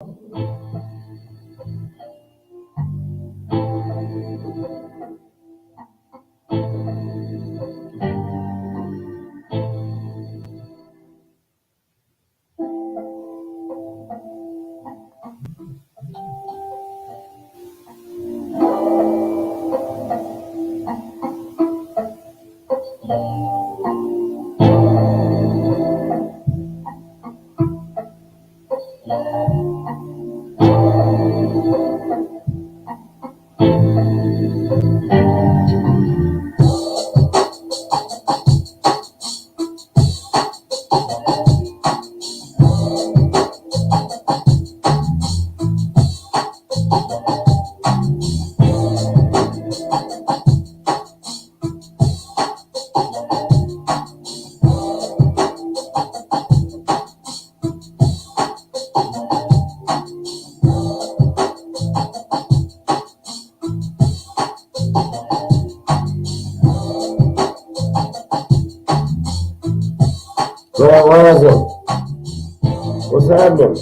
Don Ryda, what's happening?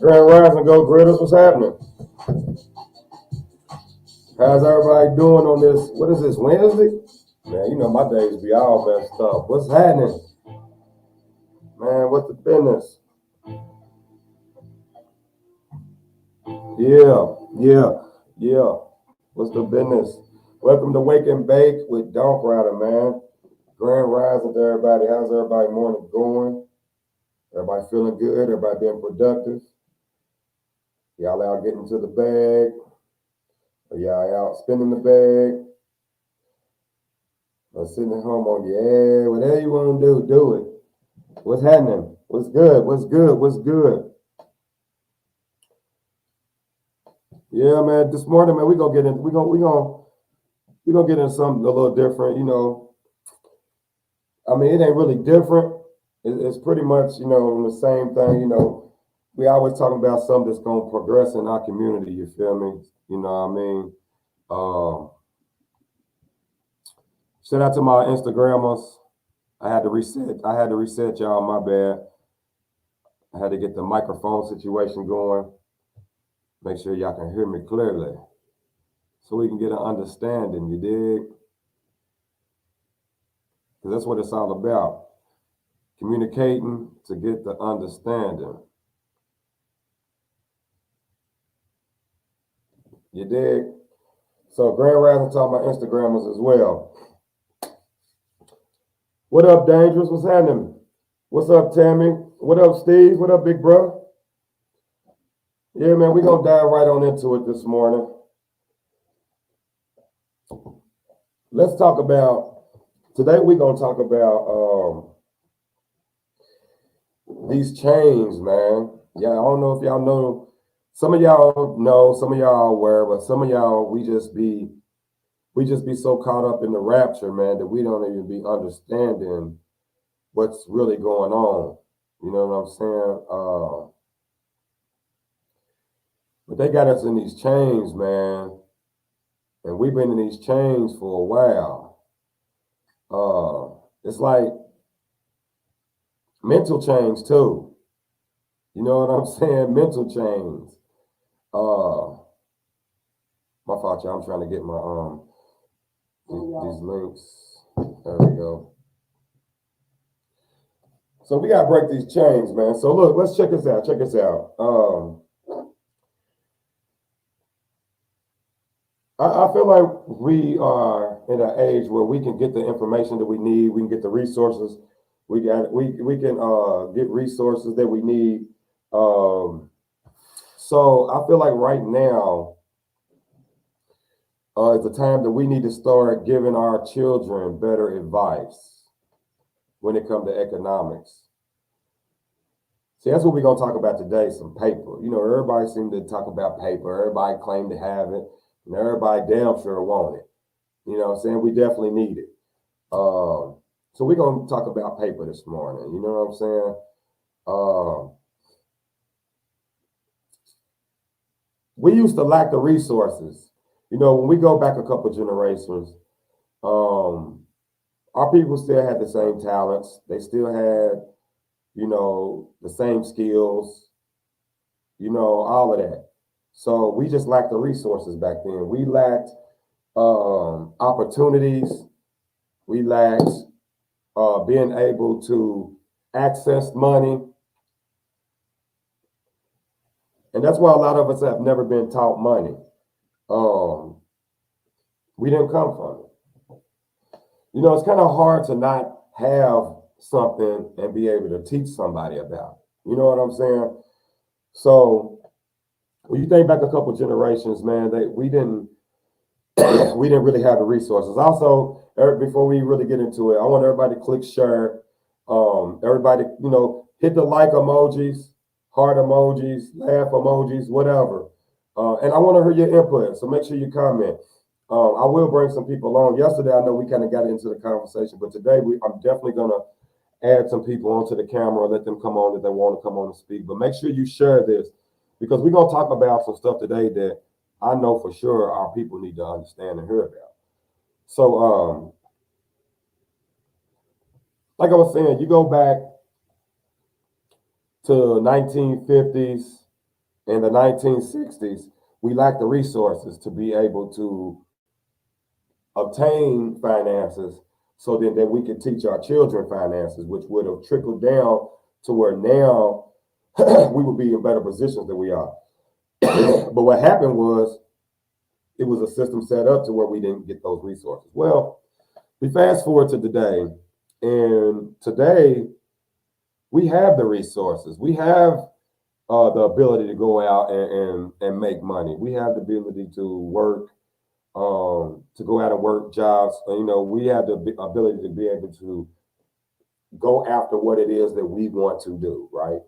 Grand Rising, Go Gritters, what's happening? How's everybody doing on this? What is this, Wednesday? Man, you know my days be all messed up. What's happening? Man, what's the business? Yeah. What's the business? Welcome to Wake and Bake with Don Ryda, man. Grand Rising to everybody. How's everybody morning going? Everybody feeling good? Everybody being productive? Y'all out getting to the bag? Or y'all out spending the bag? Or sitting at home on your ass? Whatever you want to do, do it. What's happening? What's good? What's good? What's good? Yeah, man. This morning, man, we gonna get into something a little different. You know, I mean, it ain't really different. It's pretty much, you know, the same thing. You know, we always talking about something that's gonna progress in our community. You feel me? You know what I mean? Shout out to my Instagrammers. I had to reset y'all. My bad. I had to get the microphone situation going. Make sure y'all can hear me clearly, so we can get an understanding. You dig? Because that's what it's all about. Communicating to get the understanding. You dig? So Grand Rising to all my Instagrammers as well. What up, Dangerous? What's happening? What's up, Tammy? What up, Steve? What up, big bro? Yeah, man, we're going to dive right on into it this morning. Let's talk about, today we're going to talk about these chains, man. Yeah, I don't know if y'all know. Some of y'all know, some of y'all are aware, but some of y'all, we just be so caught up in the rapture, man, that we don't even be understanding what's really going on. You know what I'm saying? But they got us in these chains, man. And we've been in these chains for a while. It's like mental chains too. You know what I'm saying? Mental chains. My Watch out, I'm trying to get my these links. There we go. So we gotta break these chains, man. So look, let's check this out. Check this out. I feel like we are in an age where we can get the information that we need. We can get the resources. We can get resources that we need. So I feel like right now is the time that we need to start giving our children better advice when it comes to economics. See, that's what we're gonna talk about today. Some paper. You know, everybody seems to talk about paper. Everybody claim to have it, and everybody damn sure want it. You know what I'm saying? We definitely need it. So we're gonna talk about paper this morning. You know what I'm saying? We used to lack the resources. You know, when we go back a couple generations, our people still had the same talents. They still had, you know, the same skills, you know, all of that. So we just lacked the resources back then. We lacked opportunities. We lacked being able to access money. And that's why a lot of us have never been taught money. We didn't come from it. You know, it's kind of hard to not have something and be able to teach somebody about it. You know what I'm saying? So when you think back a couple generations, man, we didn't we didn't really have the resources. Also, Eric, before we really get into it, I want everybody to click share. Everybody, you know, hit the like emojis, heart emojis, laugh emojis, whatever. And I want to hear your input, so make sure you comment. I will bring some people on. Yesterday, I know we kind of got into the conversation, but today I'm definitely going to add some people onto the camera, let them come on if they want to come on and speak. But make sure you share this because we're going to talk about some stuff today that I know for sure our people need to understand and hear about. So, like I was saying, you go back to 1950s and the 1960s, we lacked the resources to be able to obtain finances so that we could teach our children finances, which would have trickled down to where now we would be in better positions than we are. But what happened was it was a system set up to where we didn't get those resources. Well, we fast forward to today, and today we have the resources. We have the ability to go out and make money. We have the ability to work, to go out and work jobs. You know, we have the ability to be able to go after what it is that we want to do, right?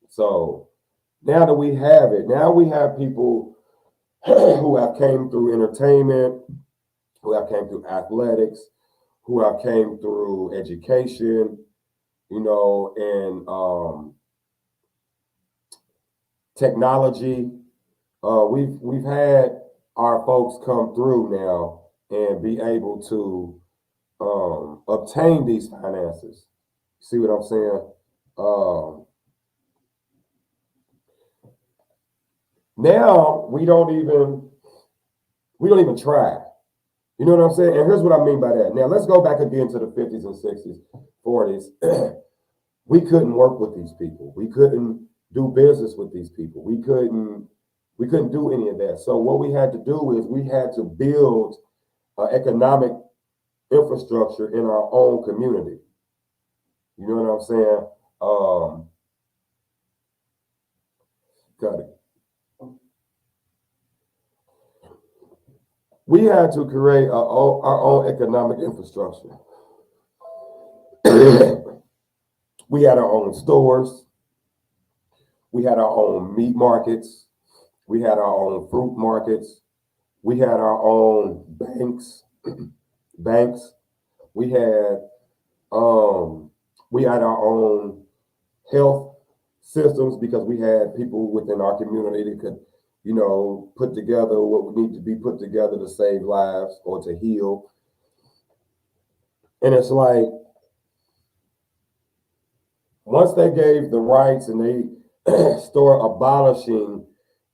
So now that we have it, now we have people who have came through entertainment, who have came through athletics, who have came through education, you know, and technology. We've had our folks come through now and be able to obtain these finances. See what I'm saying? Now we don't even try. You know what I'm saying? And here's what I mean by that. Now let's go back again to the 50s and 60s, 40s. We couldn't work with these people. We couldn't do business with these people. We couldn't do any of that. So what we had to do is we had to build economic infrastructure in our own community. You know what I'm saying? Got it. We had to create our own economic infrastructure. We had our own stores. We had our own meat markets. We had our own fruit markets. We had our own banks. banks. We had we had our own health systems because we had people within our community that could, you know, put together what would need to be put together to save lives or to heal. And it's like once they gave the rights and they start abolishing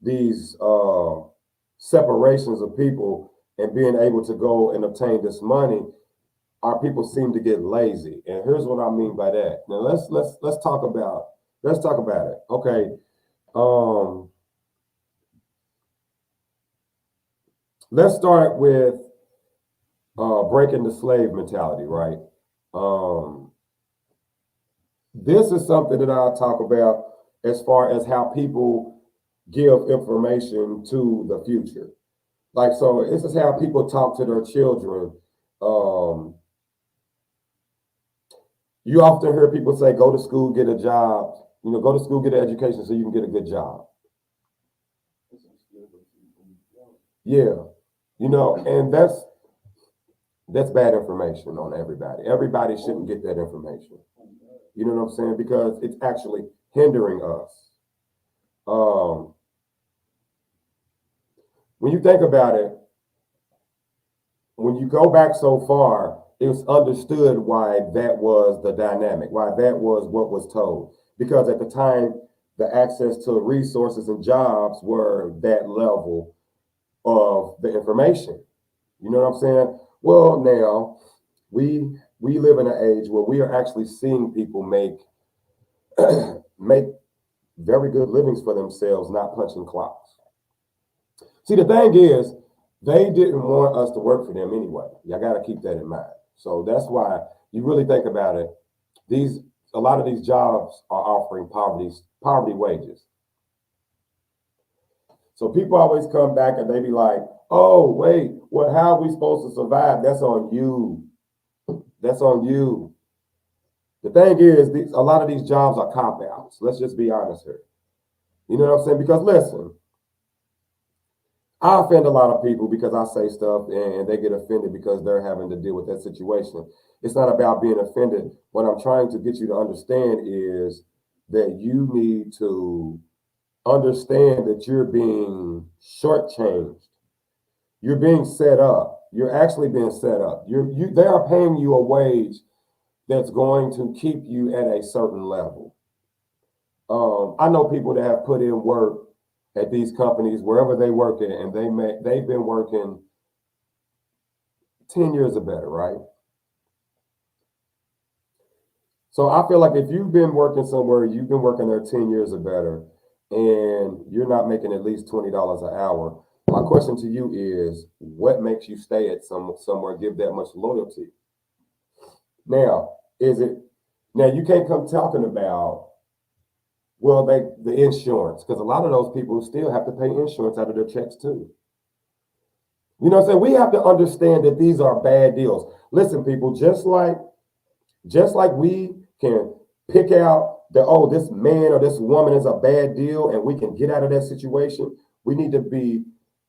these separations of people and being able to go and obtain this money, our people seem to get lazy. And here's what I mean by that. Now let's talk about it. Okay. Um, let's start with breaking the slave mentality, right? Um, this is something that I'll talk about as far as how people give information to the future. Like, so this is how people talk to their children. Um, you often hear people say, go to school, get a job, go to school, get an education so you can get a good job. Yeah. And that's bad information on everybody. Everybody shouldn't get that information. You know what I'm saying? Because it's actually hindering us. Um, when you think about it, when you go back so far, it was understood why that was the dynamic, why that was what was told. Because at the time, the access to resources and jobs were that level of the information. You know what I'm saying? Well, now we live in an age where we are actually seeing people make make very good livings for themselves, not punching clocks. See, the thing is, they didn't want us to work for them anyway. Y'all got to keep that in mind. So that's why you really think about it. These A lot of these jobs are offering poverty wages. So people always come back and they be like, "Oh, wait, well, how are we supposed to survive?" That's on you. That's on you. The thing is, a lot of these jobs are cop outs. Let's just be honest here. You know what I'm saying? Because listen, I offend a lot of people because I say stuff and they get offended because they're having to deal with that situation. It's not about being offended. What I'm trying to get you to understand is that you need to understand that you're being shortchanged. You're being set up. You're actually being set up. They are paying you a wage that's going to keep you at a certain level. I know people that have put in work at these companies, wherever they work at, and they've been working 10 years or better, right? So I feel like if you've been working somewhere, you've been working there 10 years or better, and you're not making at least $20 an hour, my question to you is, what makes you stay at somewhere, give that much loyalty? Now, is it now you can't come talking about, well, the insurance, because a lot of those people still have to pay insurance out of their checks too. You know what I'm saying? We have to understand that these are bad deals. Listen, people, just like we can pick out that, oh, this man or this woman is a bad deal and we can get out of that situation, we need to be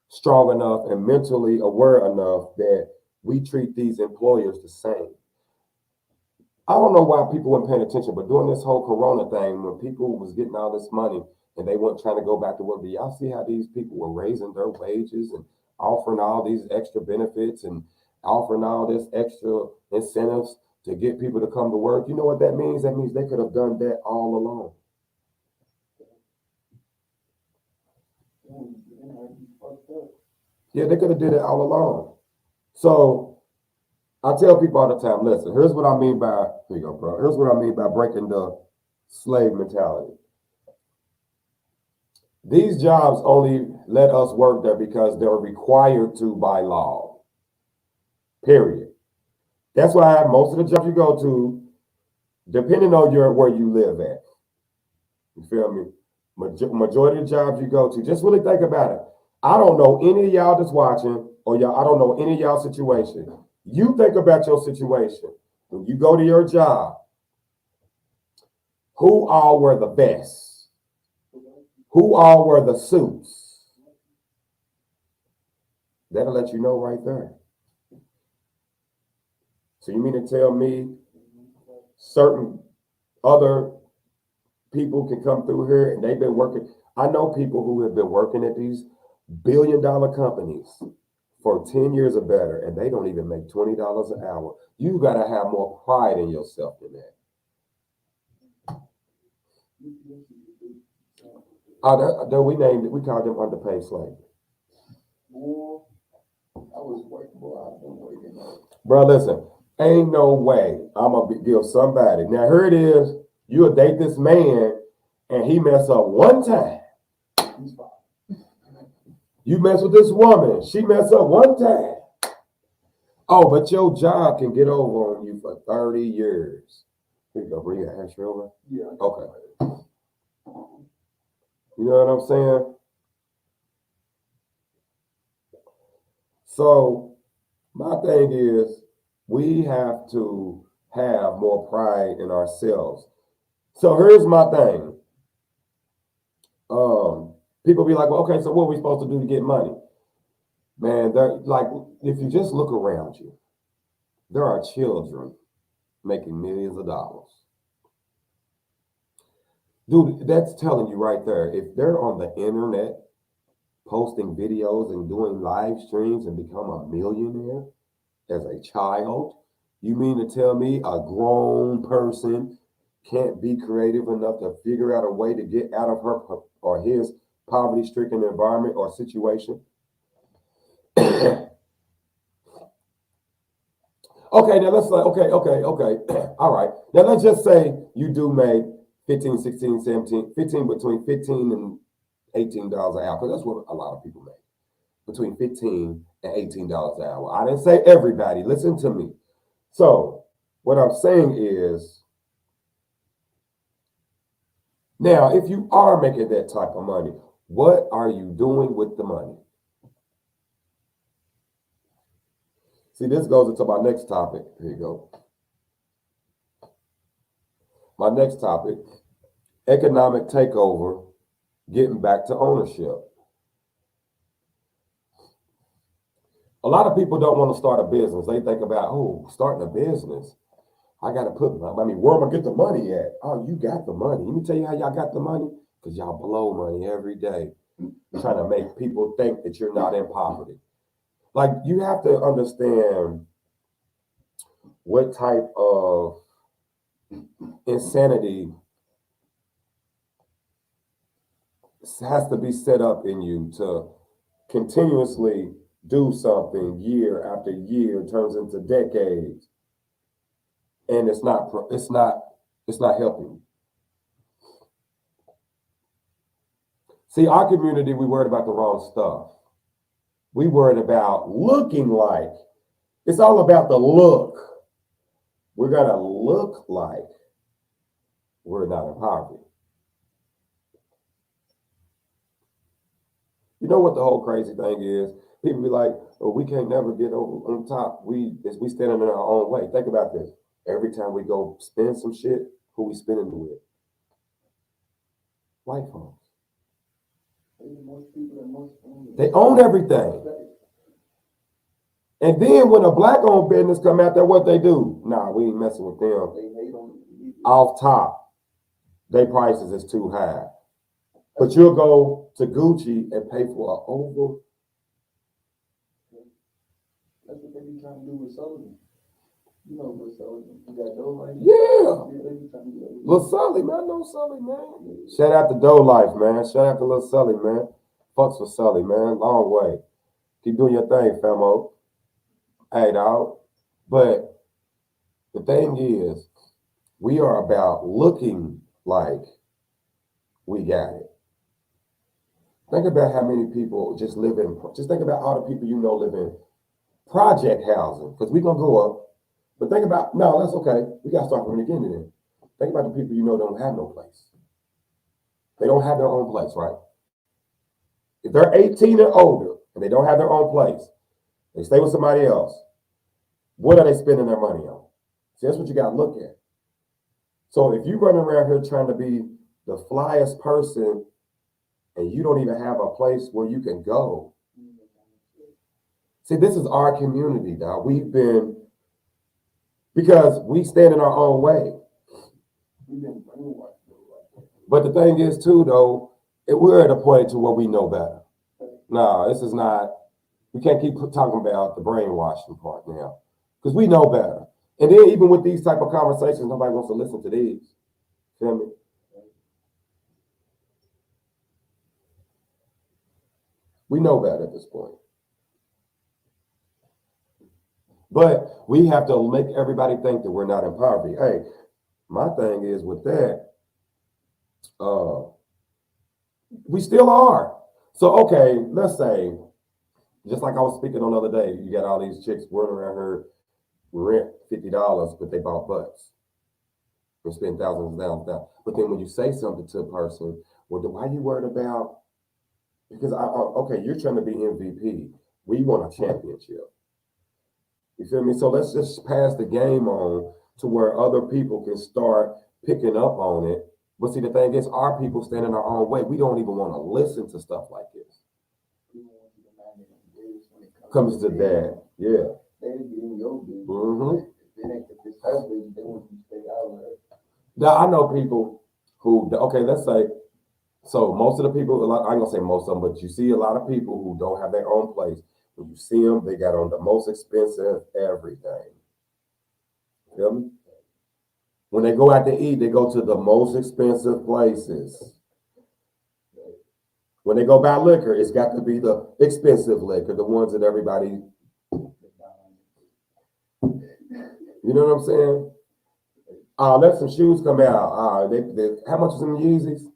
strong enough and mentally aware enough that we treat these employers the same. I don't know why people weren't paying attention, but during this whole corona thing, when people was getting all this money and they weren't trying to go back to work, do y'all see how these people were raising their wages and offering all these extra benefits and offering all this extra incentives to get people to come to work? You know what that means? That means they could have done that all along. Yeah, they could have did it all along. So I tell people all the time, listen, here's what I mean by, here you go, bro. Here's what I mean by breaking the slave mentality. These jobs only let us work there because they're required to by law. Period. That's why most of the jobs you go to, depending on where you live at, you feel me? Majority of the jobs you go to, just really think about it. I don't know any of y'all that's watching, or y'all, I don't know any of y'all situation. You think about your situation. When you go to your job, who all were the best? Who all were the suits? That'll let you know right there. So you mean to tell me certain other people can come through here and they've been working? I know people who have been working at these billion-dollar companies for 10 years or better, and they don't even make $20 an hour. You got to have more pride in yourself than that. We called them underpaid slavery. Boy, I was working, boy. I've been working. Bro, listen, ain't no way I'm gonna give somebody. Now here it is. You'll date this man, and he mess up one time. He's fine. You mess with this woman, she mess up one time. Oh, but your job can get over on you for 30 years. Here you go, bring your ashtray over. Yeah. Okay. You know what I'm saying? So my thing is, we have to have more pride in ourselves. So here's my thing. People be like, well, okay, so what are we supposed to do to get money? Man, like, if you just look around you, there are children making millions of dollars. Dude, that's telling you right there. If they're on the internet posting videos and doing live streams and become a millionaire as a child, you mean to tell me a grown person can't be creative enough to figure out a way to get out of her or his poverty-stricken environment or situation? Okay, now let's say, okay. All right. Now let's just say you do make 15, 16, 17, 15, between 15 and $18 an hour, because that's what a lot of people make. Between 15 and $18 an hour. I didn't say everybody. Listen to me. So what I'm saying is, now if you are making that type of money, what are you doing with the money? See, this goes into my next topic. Here you go. My next topic, economic takeover, getting back to ownership. A lot of people don't want to start a business. They think about, oh, starting a business. I got to where am I get the money at? Oh, you got the money. Let me tell you how y'all got the money. Because y'all blow money every day. Trying to make people think that you're not in poverty. Like, you have to understand what type of insanity has to be set up in you to continuously do something year after year, turns into decades, and it's not helping. See, our community, we worried about the wrong stuff. We worried about looking like, it's all about the look. We're gonna look like we're not in poverty. You know what the whole crazy thing is? People be like, "Oh, we can't never get over on top. We standing in our own way." Think about this. Every time we go spend some shit, who we spending it with? White folks. Most people and most They own everything. And then when a black-owned business come out there, what they do? Nah, we ain't messing with them. They hate on Off top, their prices is too high. But you'll go to Gucci and pay for an over. That's what they be trying to do with Sullivan. You know with Sullivan. You got Doe Life. Yeah. They be trying to do that. Lil Sully, man. I know Sully, man. Shout out to Doe Life, man. Shout out to Lil Sully, man. Fucks for Sully, man. Long way. Keep doing your thing, famo. Hey, dog. But the thing is, we are about looking like we got it. Think about how many people just think about all the people you know live in project housing, because we're going to go up. But think about, no, that's okay. We got to start from the beginning then. Think about the people you know don't have no place. They don't have their own place, right? If they're 18 and older and they don't have their own place, they stay with somebody else, what are they spending their money on? See, that's what you got to look at. So if you run around here trying to be the flyest person and you don't even have a place where you can go. See, this is our community now. Because we stand in our own way. But the thing is too, though, we're at a point to where we know better. No, this is not, we can't keep talking about the brainwashing part now. Because we know better. And then even with these type of conversations, nobody wants to listen to these. Feel me? We know better at this point. But we have to make everybody think that we're not in poverty. Hey, my thing is with that, uh, we still are. So okay, let's say, just like I was speaking on the other day, you got all these chicks running around here rent $50, but they bought butts and spend thousands and thousands. But then when you say something to a person, well, then why you worried about? Because okay, you're trying to be MVP. We want a championship. You feel me? So let's just pass the game on to where other people can start picking up on it. But see, the thing is, our people stand in our own way. We don't even want to listen to stuff like this. People want you to mind their business when it Comes to that, yeah. They get in your business. Mm-hmm. If it's her business, they want you to stay out of it. Now I know people who, okay, let's say, so most of the people, I ain't gonna say most of them, but you see a lot of people who don't have their own place. When you see them, they got on the most expensive everything. Feel me? When they go out to eat, they go to the most expensive places. When they go buy liquor, it's got to be the expensive liquor, the ones that everybody, you know what I'm saying? Let some shoes come out. How much is them Yeezys?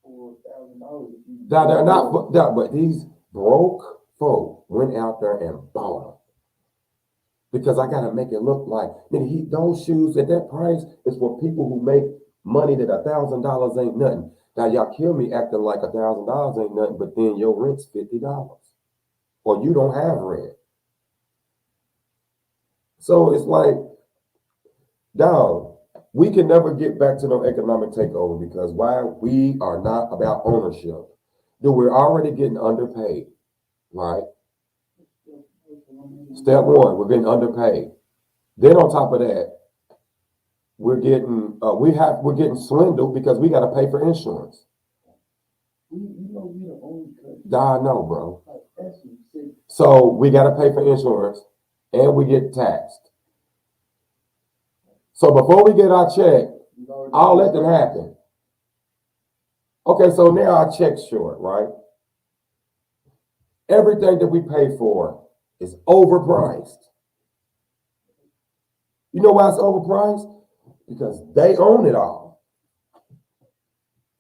$4,000. They're not, but these broke folk went out there and bought them. Because I gotta make it look like, nigga, those shoes at that price is for people who make money that $1,000 ain't nothing. Now y'all kill me acting like $1,000 ain't nothing, but then your rent's $50, or you don't have rent. So it's like, dog, we can never get back to no economic takeover because why? We are not about ownership. Dude, we're already getting underpaid, right? Step one, we're getting underpaid. Then on top of that, we're getting swindled because we got to pay for insurance. You know we the only country. I know, bro. That's sick. So we got to pay for insurance, and we get taxed. So before we get our check, I'll let them happen. Okay, so now our check's short, right? Everything that we pay for is overpriced. You know why it's overpriced? Because they own it all.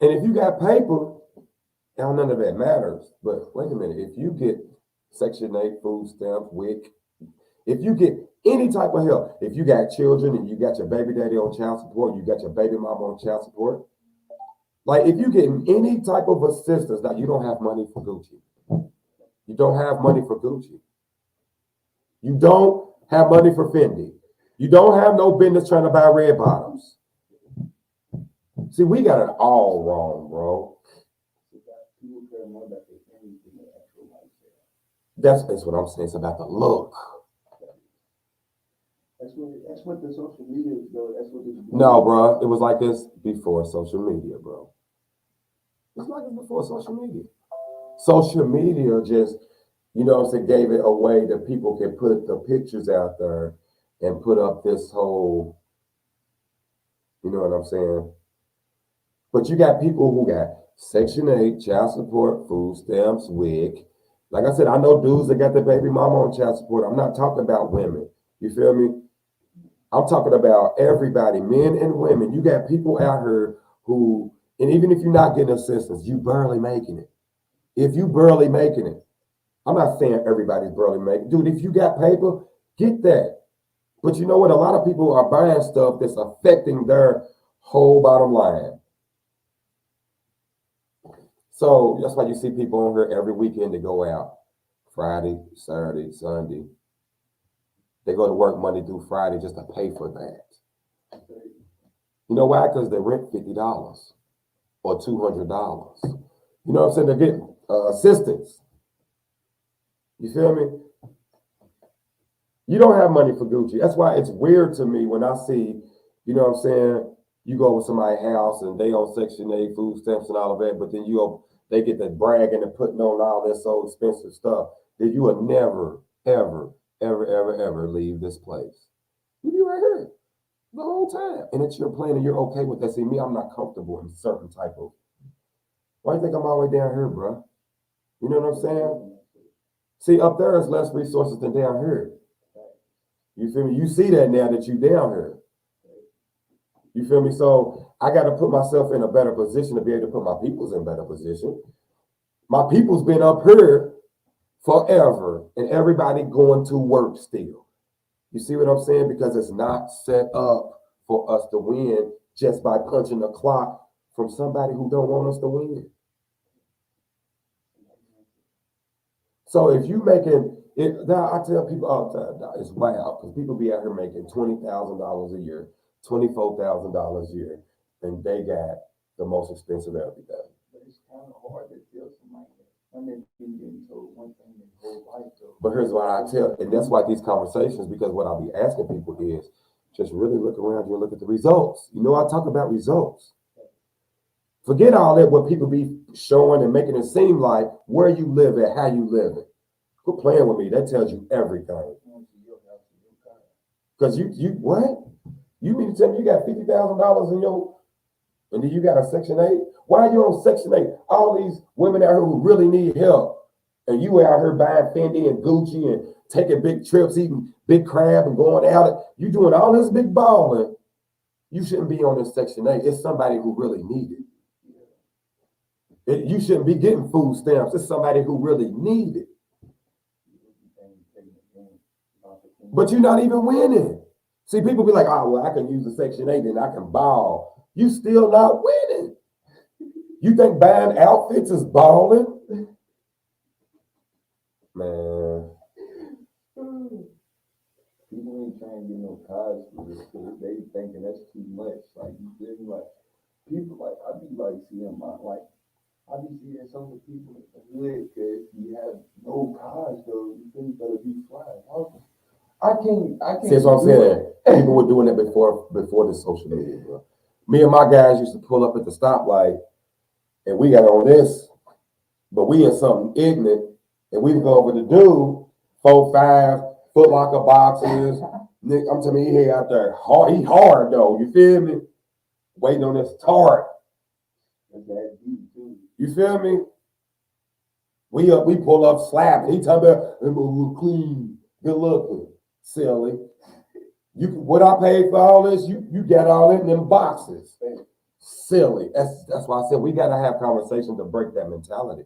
And if you got paper, now none of that matters. But wait a minute, if you get Section 8 food stamps, WIC, if you get any type of help, if you got children and you got your baby daddy on child support, you got your baby mama on child support, like if you getting any type of assistance, now you don't have money for Gucci. You don't have money for Gucci. You don't have money for Fendi. You don't have no business trying to buy red bottoms. See, we got it all wrong, bro. That's what I'm saying. It's about the look. That's what the social media is though. That's what it's doing. No, bro. It was like this before social media, bro. It's like this before social media. Social media just, you know what I'm saying, gave it a way that people can put the pictures out there and put up this whole, you know what I'm saying? But you got people who got Section 8, child support, food stamps, WIC. Like I said, I know dudes that got their baby mama on child support. I'm not talking about women. You feel me? I'm talking about everybody, men and women. You got people out here who, and even if you're not getting assistance, you barely making it. If you barely making it, I'm not saying everybody's barely making it. Dude, if you got paper, get that. But you know what? A lot of people are buying stuff that's affecting their whole bottom line. So that's why you see people on here every weekend to go out. Friday, Saturday, Sunday. They go to work Monday through Friday just to pay for that. You know why? Because they rent $50 or $200. You know what I'm saying? They're getting assistance. You feel me? You don't have money for Gucci. That's why it's weird to me when I see, you know what I'm saying, you go with somebody's house and they on Section 8 food stamps and all of that, but then they get the bragging and putting on all this so expensive stuff that you will never, ever, ever, ever, ever leave this place. You be right here the whole time. And it's your plan and you're okay with that. See, me, I'm not comfortable in certain type of, why do you think I'm all the way down here, bro? You know what I'm saying? See, up there is less resources than down here. You feel me? You see that now that you down here. You feel me? So I got to put myself in a better position to be able to put my peoples in better position. My people's been up here forever, and everybody going to work still. You see what I'm saying? Because it's not set up for us to win just by punching the clock from somebody who don't want us to win. So if you making it, now I tell people all the time, it's wild because people be out here making $20,000 a year, $24,000 a year, and they got the most expensive everything. But it's kind of hard to tell somebody that when they've been getting told one thing their whole life. Though. But here's what I tell, and that's why these conversations, because what I'll be asking people is just really look around you and look at the results. You know, I talk about results. Forget all that, what people be showing and making it seem like where you live at, how you live it. Quit playing with me. That tells you everything. Because you what? You mean to tell me you got $50,000 in your, and then you got a Section 8? Why are you on Section 8? All these women out here who really need help, and you out here buying Fendi and Gucci and taking big trips, eating big crab and going out. You doing all this big balling. You shouldn't be on this Section 8. It's somebody who really need it. You shouldn't be getting food stamps. It's somebody who really need it. But you're not even winning. See, people be like, oh, well, I can use the Section 8 and I can ball. You still not winning. You think buying outfits is balling? Man. People ain't trying to get no cars for this because they thinking that's too much. Like, you feel me? Like, people, like, I be like seeing I be seeing some of the people in the hood because you have no cars, though. You think better be flying. I can't. See, that's what I'm saying. People were doing it before the social media, bro. Me and my guys used to pull up at the stoplight, and we got on this, but we in something ignorant, and we go over to do 4, 5 Foot Locker boxes. Nick, I'm telling you, he out there hard. He hard though. You feel me? Waiting on this tart. You feel me? We pull up slapping. He talking about I'm a little clean, good looking, silly. What I paid for all this, you got all in them boxes. Silly. That's why I said we gotta have conversations to break that mentality.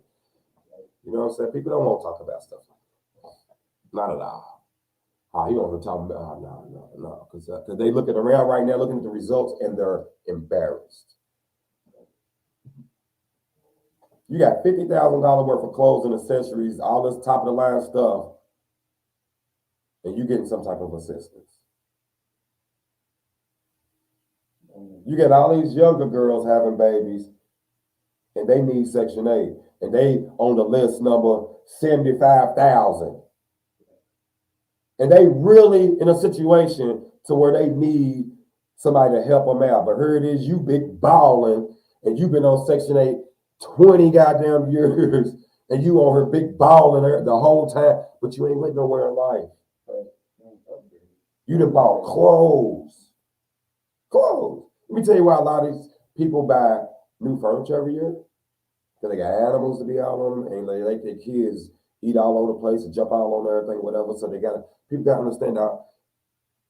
You know what I'm saying? People don't want to talk about stuff like that. Not at all. You don't want to talk about no. Because they looking around right now, looking at the results, and they're embarrassed. You got $50,000 worth of clothes and accessories, all this top of the line stuff, and you getting some type of assistance. You get all these younger girls having babies, and they need Section 8, and they on the list number 75,000. And they really in a situation to where they need somebody to help them out. But here it is, you big balling, and you've been on Section 8 20 goddamn years, and you on her big balling the whole time, but you ain't went nowhere in life. You done bought clothes. Clothes. Let me tell you why a lot of these people buy new furniture every year. Because they got animals to be out on them, and they let their kids eat all over the place and jump all on everything, whatever. So people gotta understand that.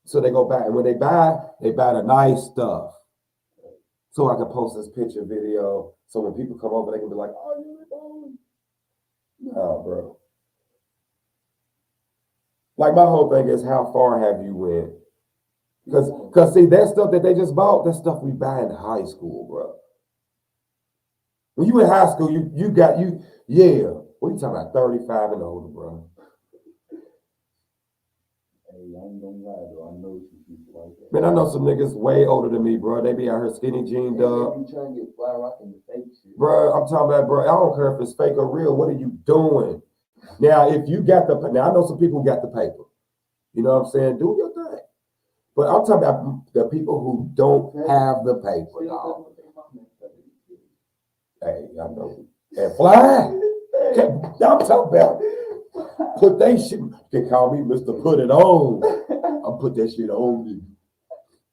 So they go back, and when they buy the nice stuff. So I can post this picture video, so when people come over, they can be like, "Oh, you're balling." No, bro. Like my whole thing is, how far have you went? Because see, that stuff that they just bought, that stuff we buy in high school, bro. When you in high school, yeah. What are you talking about? 35 and older, bro. Hey, I ain't gonna lie though. I know some people like that. Man, I know some niggas way older than me, bro. They be out here skinny jeaned up. They be trying to get fly rocking the fake shit. Bro, I'm talking about, bro, I don't care if it's fake or real. What are you doing? Now, if you got now I know some people got the paper. You know what I'm saying? Do your thing. But I'm talking about the people who don't have the paper, dog. Hey, I know. And fly. I'm talking about put they shit. They call me Mr. Put It On. I'll put that shit on you.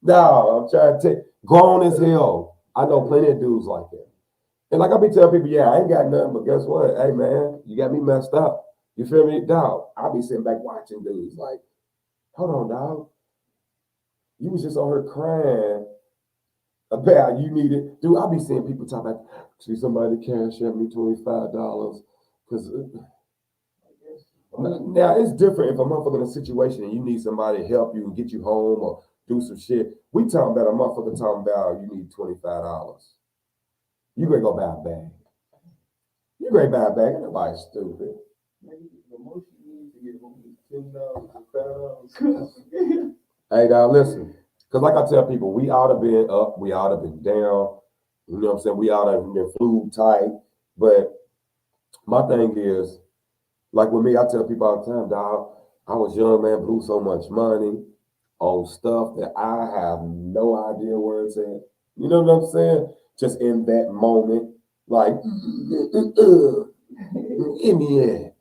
No, I'm trying to grown as hell. I know plenty of dudes like that. And like I be telling people, yeah, I ain't got nothing, but guess what? Hey man, you got me messed up. You feel me, dog? I be sitting back watching dudes like, hold on, dog. You was just on her crying about you needed, dude. I be seeing people talk like, see somebody cash at me $25 because I guess. now it's different if a motherfucker in a situation and you need somebody to help you and get you home or do some shit. We talking about a motherfucker talking about you need $25. You gonna go buy a bag. You gonna buy a bag. Ain't nobody stupid. Maybe the most you need to get home is $10 or $5. Hey, now listen, because like I tell people, we ought to been up, we ought to been down. You know what I'm saying? We ought to been flew tight. But my thing is, like with me, I tell people all the time, dog, I was young, man, blew so much money on stuff that I have no idea where it's at. You know what I'm saying? Just in that moment, like, give me in.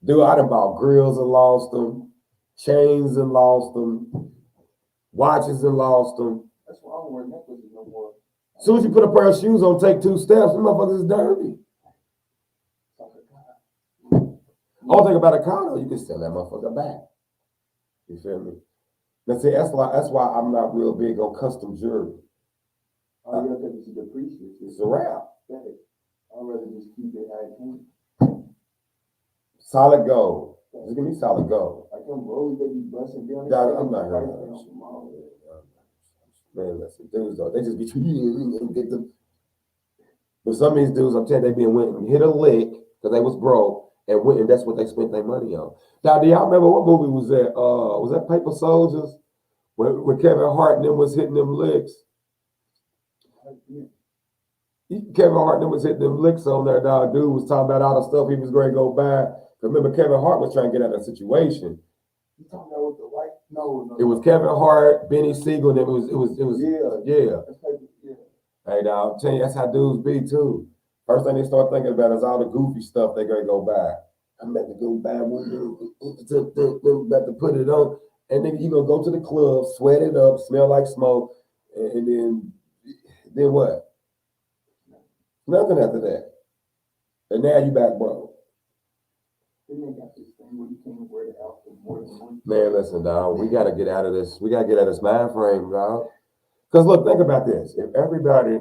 Dude, I done bought grills and lost them, chains and lost them, watches and lost them. That's why I don't wear necklaces no more. As soon as you put a pair of shoes on, take 2 steps, them motherfuckers is dirty. Only thing about a car though, you can sell that motherfucker back. You feel me? Now see, that's why I'm not real big on custom jewelry. Oh, yeah, because it's depreciated. It's a wrap. I'd rather just keep it how it came. Solid gold. Just give me solid gold. Like them rolls they be busting down. Dog, I'm not hearing that. Man, listen, dudes though, they just be get them. But some of these dudes, I'm telling you, they been went and hit a lick because they was broke and went and that's what they spent their money on. Now, do y'all remember what movie was that? Was that Paper Soldiers? When Kevin Hart and them was hitting them licks. Kevin Hart and them was hitting them licks on there, dog. Dude was talking about all the stuff he was going to go buy. Remember, Kevin Hart was trying to get out of the situation. You talking about with the white? No. It was Kevin Hart, Benny Siegel, and it was Yeah. Hey, dog, I'm telling you, that's how dudes be too. First thing they start thinking about is all the goofy stuff they're gonna go buy. I'm about to go buy one, about to put it on, and then you gonna go to the club, sweat it up, smell like smoke, and then what? Nothing after that. And now you back broke. Man, listen, dog, we gotta get out of this. We gotta get out of this mind frame, dog. Because look, think about this. If everybody,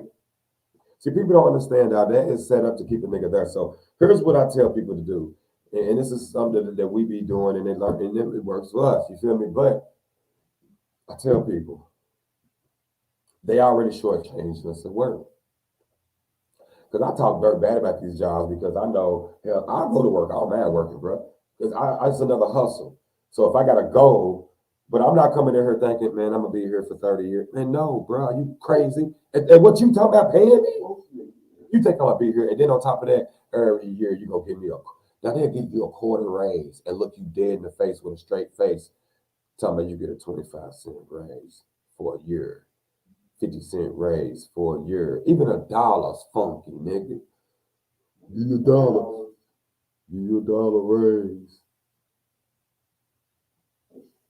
see, people don't understand how that is set up to keep a nigga there. So here's what I tell people to do. And this is something that we be doing and it works for us. You feel me? But I tell people, they already shortchanged us at work. Because I talk very bad about these jobs because I know, hell, I go to work. I'm mad working, bro. Because it's another hustle. So if I got to go, but I'm not coming in here thinking, man, I'm going to be here for 30 years. Man, no, bro, are you crazy? And what you talking about paying me? You think I'm going to be here. And then on top of that, every year you going to give me now they'll give you a quarter raise and look you dead in the face with a straight face. Tell me you get a 25-cent raise for a year. 50-cent raise for a year. Even $1's funky, nigga. Give you $1. Give you $1 raise.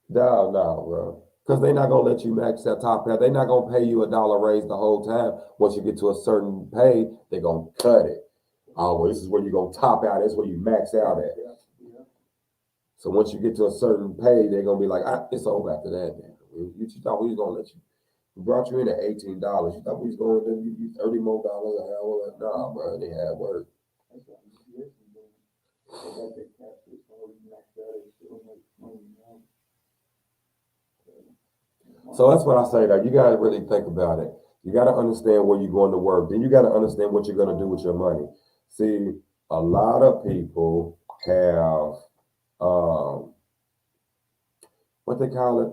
No, bro. Because they're not going to let you max that top out. They're not going to pay you $1 raise the whole time. Once you get to a certain pay, they're going to cut it. Oh, well, this is where you're going to top out. That's where you max out at. So once you get to a certain pay, they're going to be like, it's over after that. Man. You thought we was going to let you. We brought you in at $18. You thought we was going to give you $30 more an hour? Nah, bro, they had work. So that's what I say that you got to really think about it. You got to understand where you're going to work. Then you got to understand what you're going to do with your money. See, a lot of people have, what they call it?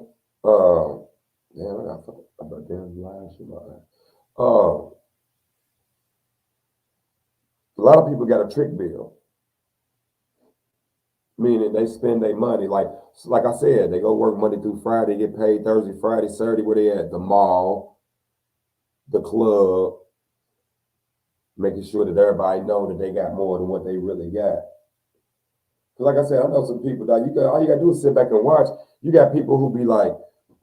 Damn, I got about damn last year. A lot of people got a trick bill. Meaning they spend their money. Like I said, they go work Monday through Friday, get paid Thursday, Friday, Saturday, where they at? The mall, the club, making sure that everybody know that they got more than what they really got. Like I said, I know some people that all you gotta do is sit back and watch. You got people who be like,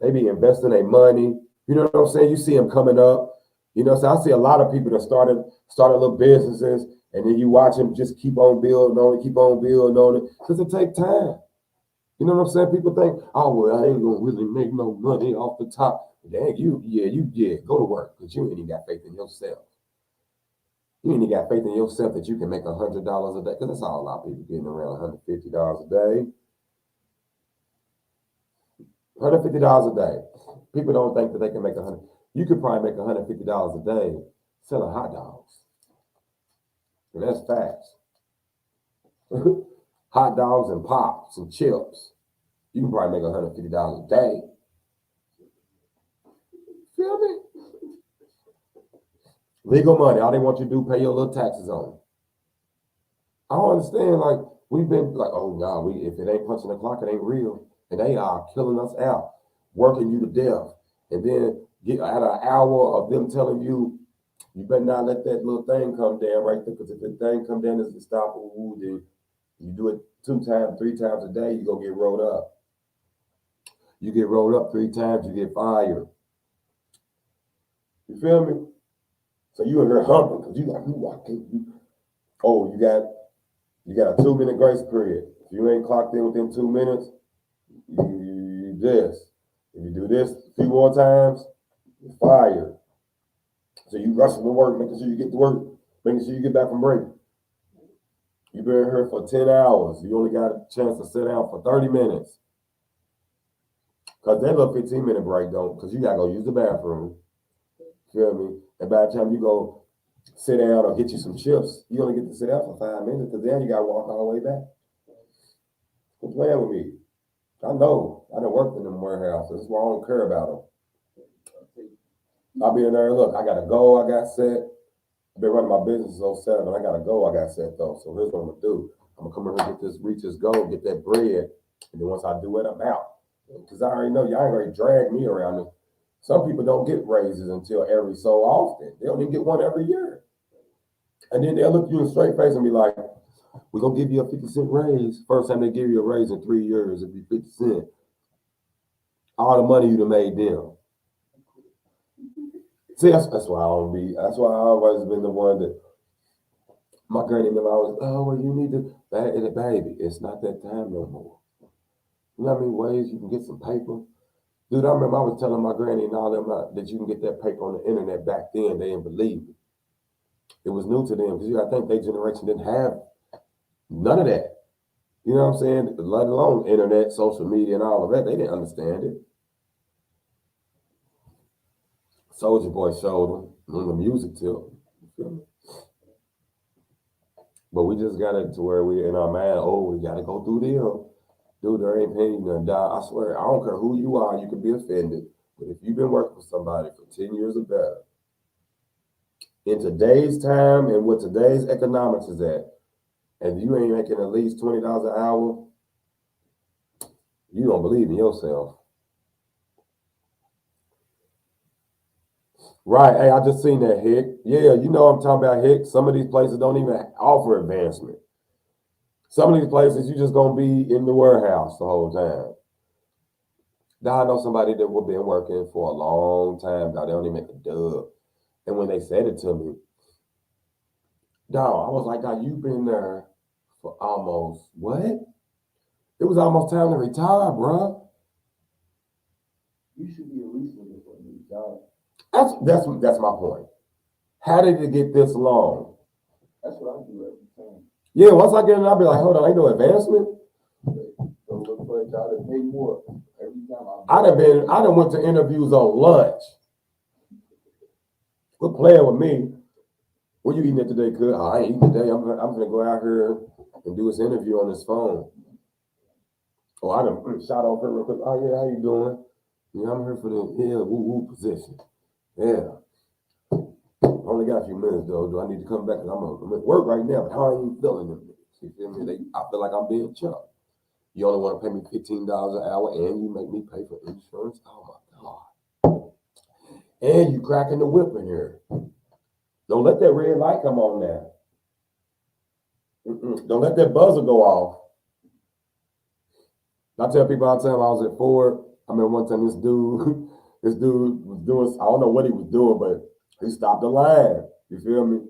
they be investing their money. You know what I'm saying? You see them coming up. You know, so I see a lot of people that started little businesses, and then you watch them just keep on building on it, keep on building on it, because it take time. You know what I'm saying? People think, oh well, I ain't gonna really make no money off the top. Dang, you go to work because you ain't even got faith in yourself. You ain't even got faith in yourself that you can make $100 a day, because that's all a lot of people getting around $150 a day. $150 a day. People don't think that they can make 100. You could probably make $150 a day selling hot dogs. And that's facts. Hot dogs and pops and chips. You can probably make $150 a day. Feel me? Legal money. All they want you to do pay your little taxes on. I don't understand. Like we've been like, oh no, if it ain't punching the clock, it ain't real. And they are killing us out, working you to death. And then get at an hour of them telling you, you better not let that little thing come down right there, because if the thing come down as a stop, then you do it 2 times, 3 times a day, you gonna get rolled up. You get rolled up 3 times, you get fired. You feel me? So you in here humping because you like, oh, you got a 2 minute grace period. If you ain't clocked in within 2 minutes, you this. If you do this a few more times, you're fired. So you rushing to work, making sure you get to work, making sure you get back from break. You've been here for 10 hours. You only got a chance to sit down for 30 minutes. Because that little 15-minute break don't, because you got to go use the bathroom. Feel me? And by the time you go sit down or get you some chips, you only get to sit down for 5 minutes, because then you got to walk all the way back. Quit playing with me. I know. I done worked in them warehouses. That's why I don't care about them. I'll be in there. Look, I got to go. I got set. I've been running my business since 07. I got to go. I got set, though. So here's what I'm going to do. I'm going to come over here, reach this goal, get that bread. And then once I do it, I'm out. Because I already know y'all ain't going to drag me around. Some people don't get raises until every so often. They don't even get one every year. And then they'll look you in the straight face and be like, we're going to give you a 50-cent raise. First time they give you a raise in 3 years, it'd be 50 cents. All the money you'd have made them. See, that's why that's why I always been the one that my granny never always, oh, well, you need to, baby, it's not that time no more. You know how many ways you can get some paper? Dude, I remember I was telling my granny and all them that you can get that paper on the internet back then. They didn't believe me. It was new to them, because I think their generation didn't have none of that. You know what I'm saying? Let alone internet, social media, and all of that. They didn't understand it. Soldier Boy showed them on the music tip. But we just got it to where we in our mind, oh, we got to go through them. Dude, there ain't paying you nothing. I swear, I don't care who you are, you can be offended. But if you've been working for somebody for 10 years or better, in today's time and what today's economics is at, and you ain't making at least $20 an hour, you don't believe in yourself. Right. Hey, I just seen that, Hick. Yeah, you know what I'm talking about, Hick. Some of these places don't even offer advancement. Some of these places, you just going to be in the warehouse the whole time. Now, I know somebody that would been working for a long time. Now, they don't even make a dub. And when they said it to me, dog, I was like, dog, you've been there for almost, what? It was almost time to retire, bro. You should be at least looking for a new job. That's my point. How did it get this long? That's what I do every time. Yeah, once I get in, I'll be like, hold on, ain't no advancement. Don't look for a job to pay more. Every time I done went to interviews on lunch. Quit playing with me. What you eating at today, kid? I ain't eating today. I'm gonna go out here and do this interview on this phone. Oh, I done shot off her real quick. Oh yeah, how you doing? Yeah, I'm here for the woo position. Yeah. Only got a few minutes though. Do I need to come back? Cause I'm at work right now, but how are you feeling? You feel me? I feel like I'm being chucked. You only want to pay me $15 an hour, and you make me pay for insurance. Oh my God! And you cracking the whip in here. Don't let that red light come on now. Don't let that buzzer go off. I tell people all the time I was at Ford. I remember one time this dude was doing, I don't know what he was doing, but He stopped the line. You feel me?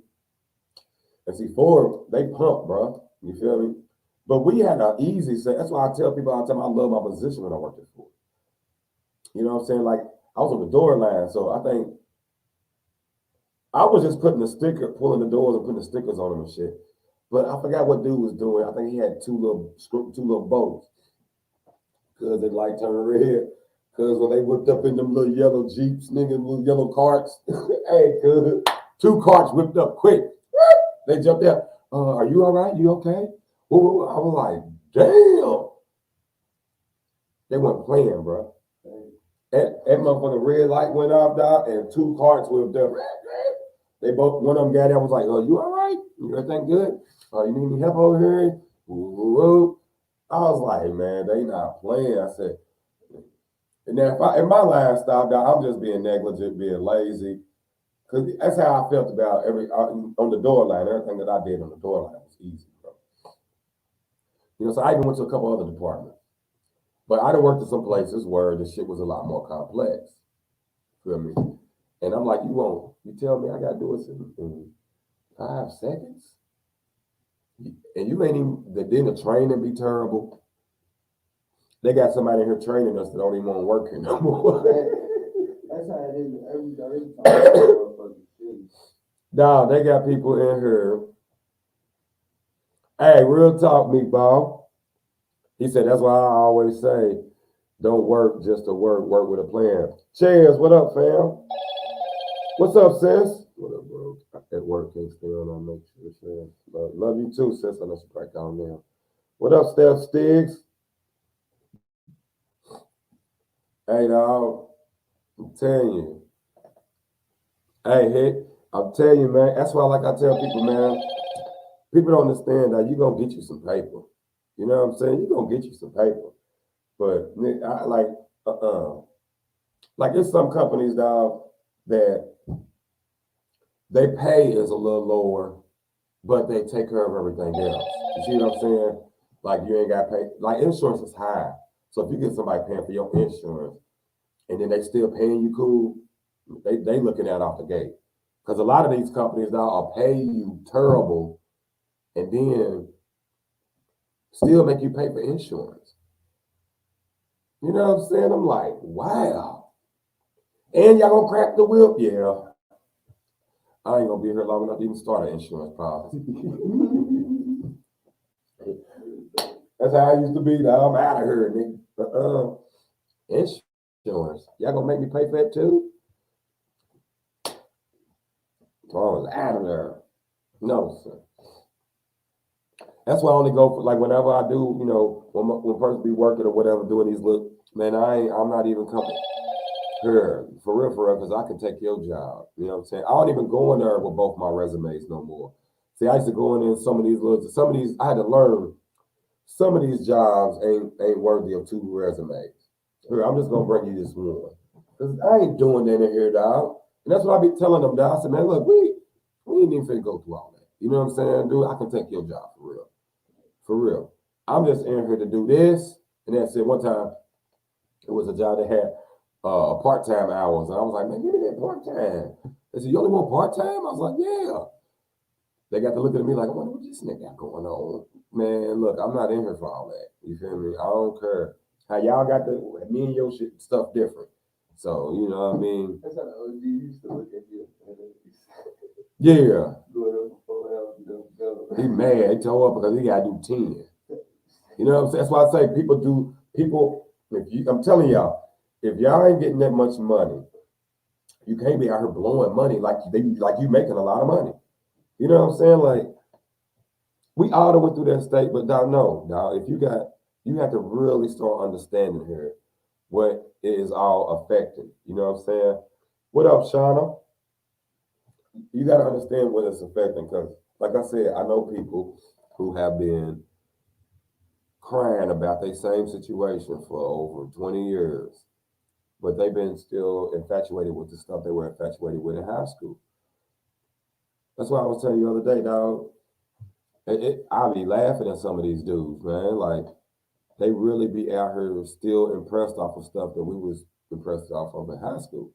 And see, Ford, they pump, bro. You feel me? But we had an easy set. That's why I tell people all the time I love my position when I worked at Ford. You know what I'm saying? Like I was on the door line, so I think I was just putting the sticker, pulling the doors and putting the stickers on them and shit. But I forgot what dude was doing. I think he had two little bows. Cause it like turned red. Cause when they whipped up in them little yellow Jeeps, nigga, little yellow carts, hey, cuz two carts whipped up quick. They jumped out. Are you all right? You okay? Whoa. I was like, damn. They weren't playing, bro. That motherfucking red light went off, dog, and two carts whipped up. They both, one of them got out, was like, you all right? You everything good? You need any help over here? Woo. I was like, man, they not playing. I said, and then if my line stopped out, I'm just being negligent, being lazy. Cause that's how I felt about on the door line. Everything that I did on the door line was easy, bro. You know, so I even went to a couple other departments. But I done worked at some places where the shit was a lot more complex. Feel me? And I'm like, you tell me I gotta do this in 5 seconds? And you ain't even, then the training be terrible. They got somebody in here training us that don't even want to work here no more. That's how it is every time. Nah, they got people in here. Hey, real talk, meatball. He said, that's why I always say, don't work just to work, work with a plan. Cheers, what up, fam? What's up, sis? What up, bro? At work, can't stay on, I'll make sure. Love you too, sis. I know she probably calm down. What up, Steph Stiggs? Hey, dog, I'm telling you. Hey, Hick, I'm telling you, man. That's why, like I tell people, man, people don't understand that you're going to get you some paper. You know what I'm saying? You're going to get you some paper. But, I like there's some companies, dog, that they pay is a little lower, but they take care of everything else. You see what I'm saying? Like you ain't got to pay. Like insurance is high. So if you get somebody paying for your insurance and then they still paying you cool, they looking at off the gate. Because a lot of these companies now are pay you terrible and then still make you pay for insurance. You know what I'm saying? I'm like, wow. And y'all gonna crack the whip? Yeah. I ain't gonna be here long enough to even start an insurance policy. That's how I used to be. Now I'm out of here, nigga. Insurance. Y'all gonna make me pay for that too? So I was out of there. No, sir. That's why I only go for like whenever I do, you know, when person be working or whatever, doing these look, man, I'm not even coming here for real, because I can take your job. You know what I'm saying? I don't even go in there with both my resumes no more. See, I used to go in some of these, I had to learn some of these jobs ain't worthy of two resumes. Here, I'm just gonna bring you this one. Cause I ain't doing that in here, dog. And that's what I be telling them, dog. I said, man, look, we ain't even finna go through all that. You know what I'm saying, dude? I can take your job for real. For real. I'm just in here to do this. And that's it. One time, it was a job that had part-time hours. And I was like, man, give me that part-time. They said, you only want part-time? I was like, yeah. They got to look at me like, I wonder what this nigga got going on. Man, look, I'm not in here for all that. You feel me? I don't care. How y'all got me and your shit stuff different. So, you know what I mean? That's how the OG used to look at you. Yeah. He mad. He tore up because he got to do 10. You know what I'm saying? That's why I say I'm telling y'all, if y'all ain't getting that much money, you can't be out here blowing money like you making a lot of money. You know what I'm saying? Like, we all done went through that state, but dog, if you have to really start understanding here what it is all affecting. You know what I'm saying? What up, Shauna? You got to understand what it's affecting because, like I said, I know people who have been crying about their same situation for over 20 years, but they've been still infatuated with the stuff they were infatuated with in high school. That's why I was telling you the other day, dog. I be laughing at some of these dudes, man. Like, they really be out here still impressed off of stuff that we was impressed off of in high school.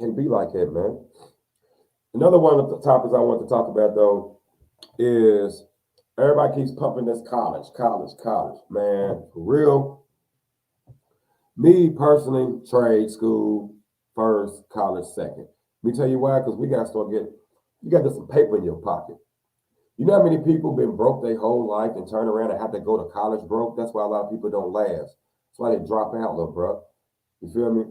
Can't be like that, man. Another one of the topics I want to talk about though is everybody keeps pumping this college, college, college. Man, for real. Me personally, trade school first, college second. Let me tell you why, because we gotta start getting you got to get some paper in your pocket. You know how many people been broke their whole life and turn around and have to go to college broke? That's why a lot of people don't last. That's why they drop out, little bro. You feel me?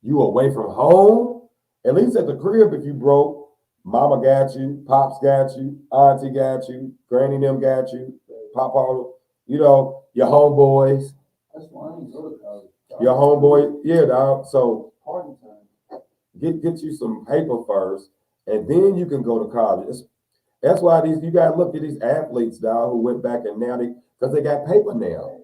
You away from home, at least at the crib if you broke, mama got you, pops got you, auntie got you, granny them got you, papa, your homeboys, That's why I ain't go to college. your homeboy, yeah, dog. So Party time. get you some paper first, and then you can go to college. That's why you gotta look at these athletes, dog, who went back and now because they got paper now.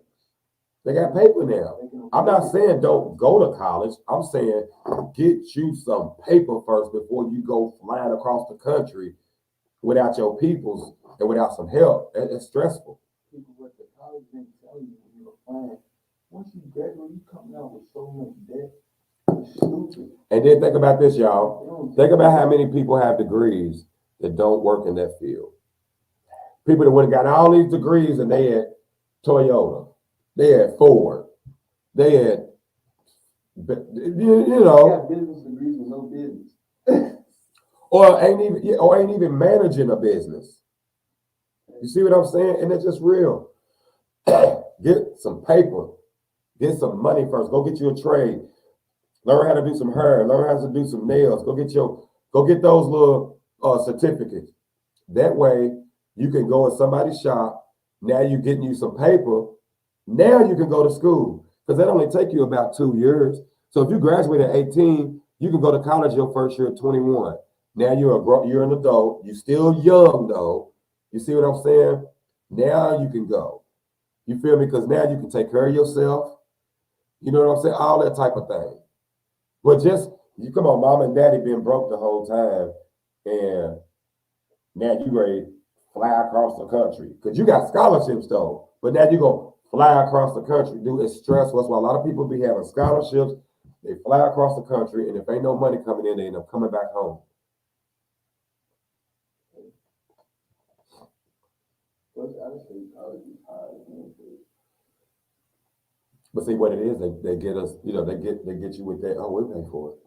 They got paper now. I'm not saying don't go to college. I'm saying get you some paper first before you go flying across the country without your peoples and without some help. It's stressful. People with the college didn't tell you when you were playing. Once you graduate, you coming out with so much debt. It's stupid. And then think about this, y'all. Think about how many people have degrees that don't work in that field. People that went and got all these degrees and they had Toyota, they had Ford, they had, You got business degrees with no business. or ain't even managing a business. You see what I'm saying? And it's just real. Get some paper, get some money first. Go get you a trade. Learn how to do some hair. Learn how to do some nails. Go get those little certificates. That way you can go in somebody's shop. Now you're getting you some paper. Now you can go to school because that only take you about 2 years. So if you graduate at 18, you can go to college your first year at 21. Now you're an adult. You're still young though. You see what I'm saying? Now you can go. You feel me? Because now you can take care of yourself. You know what I'm saying? All that type of thing. But just you come on, mom and daddy been broke the whole time, and now you ready to fly across the country because you got scholarships though. But now you gonna fly across the country. Dude, it's stressful. That's why a lot of people be having scholarships. They fly across the country, and if ain't no money coming in, they end up coming back home. But see what it is, they get us, they get you with that, oh, we pay for it.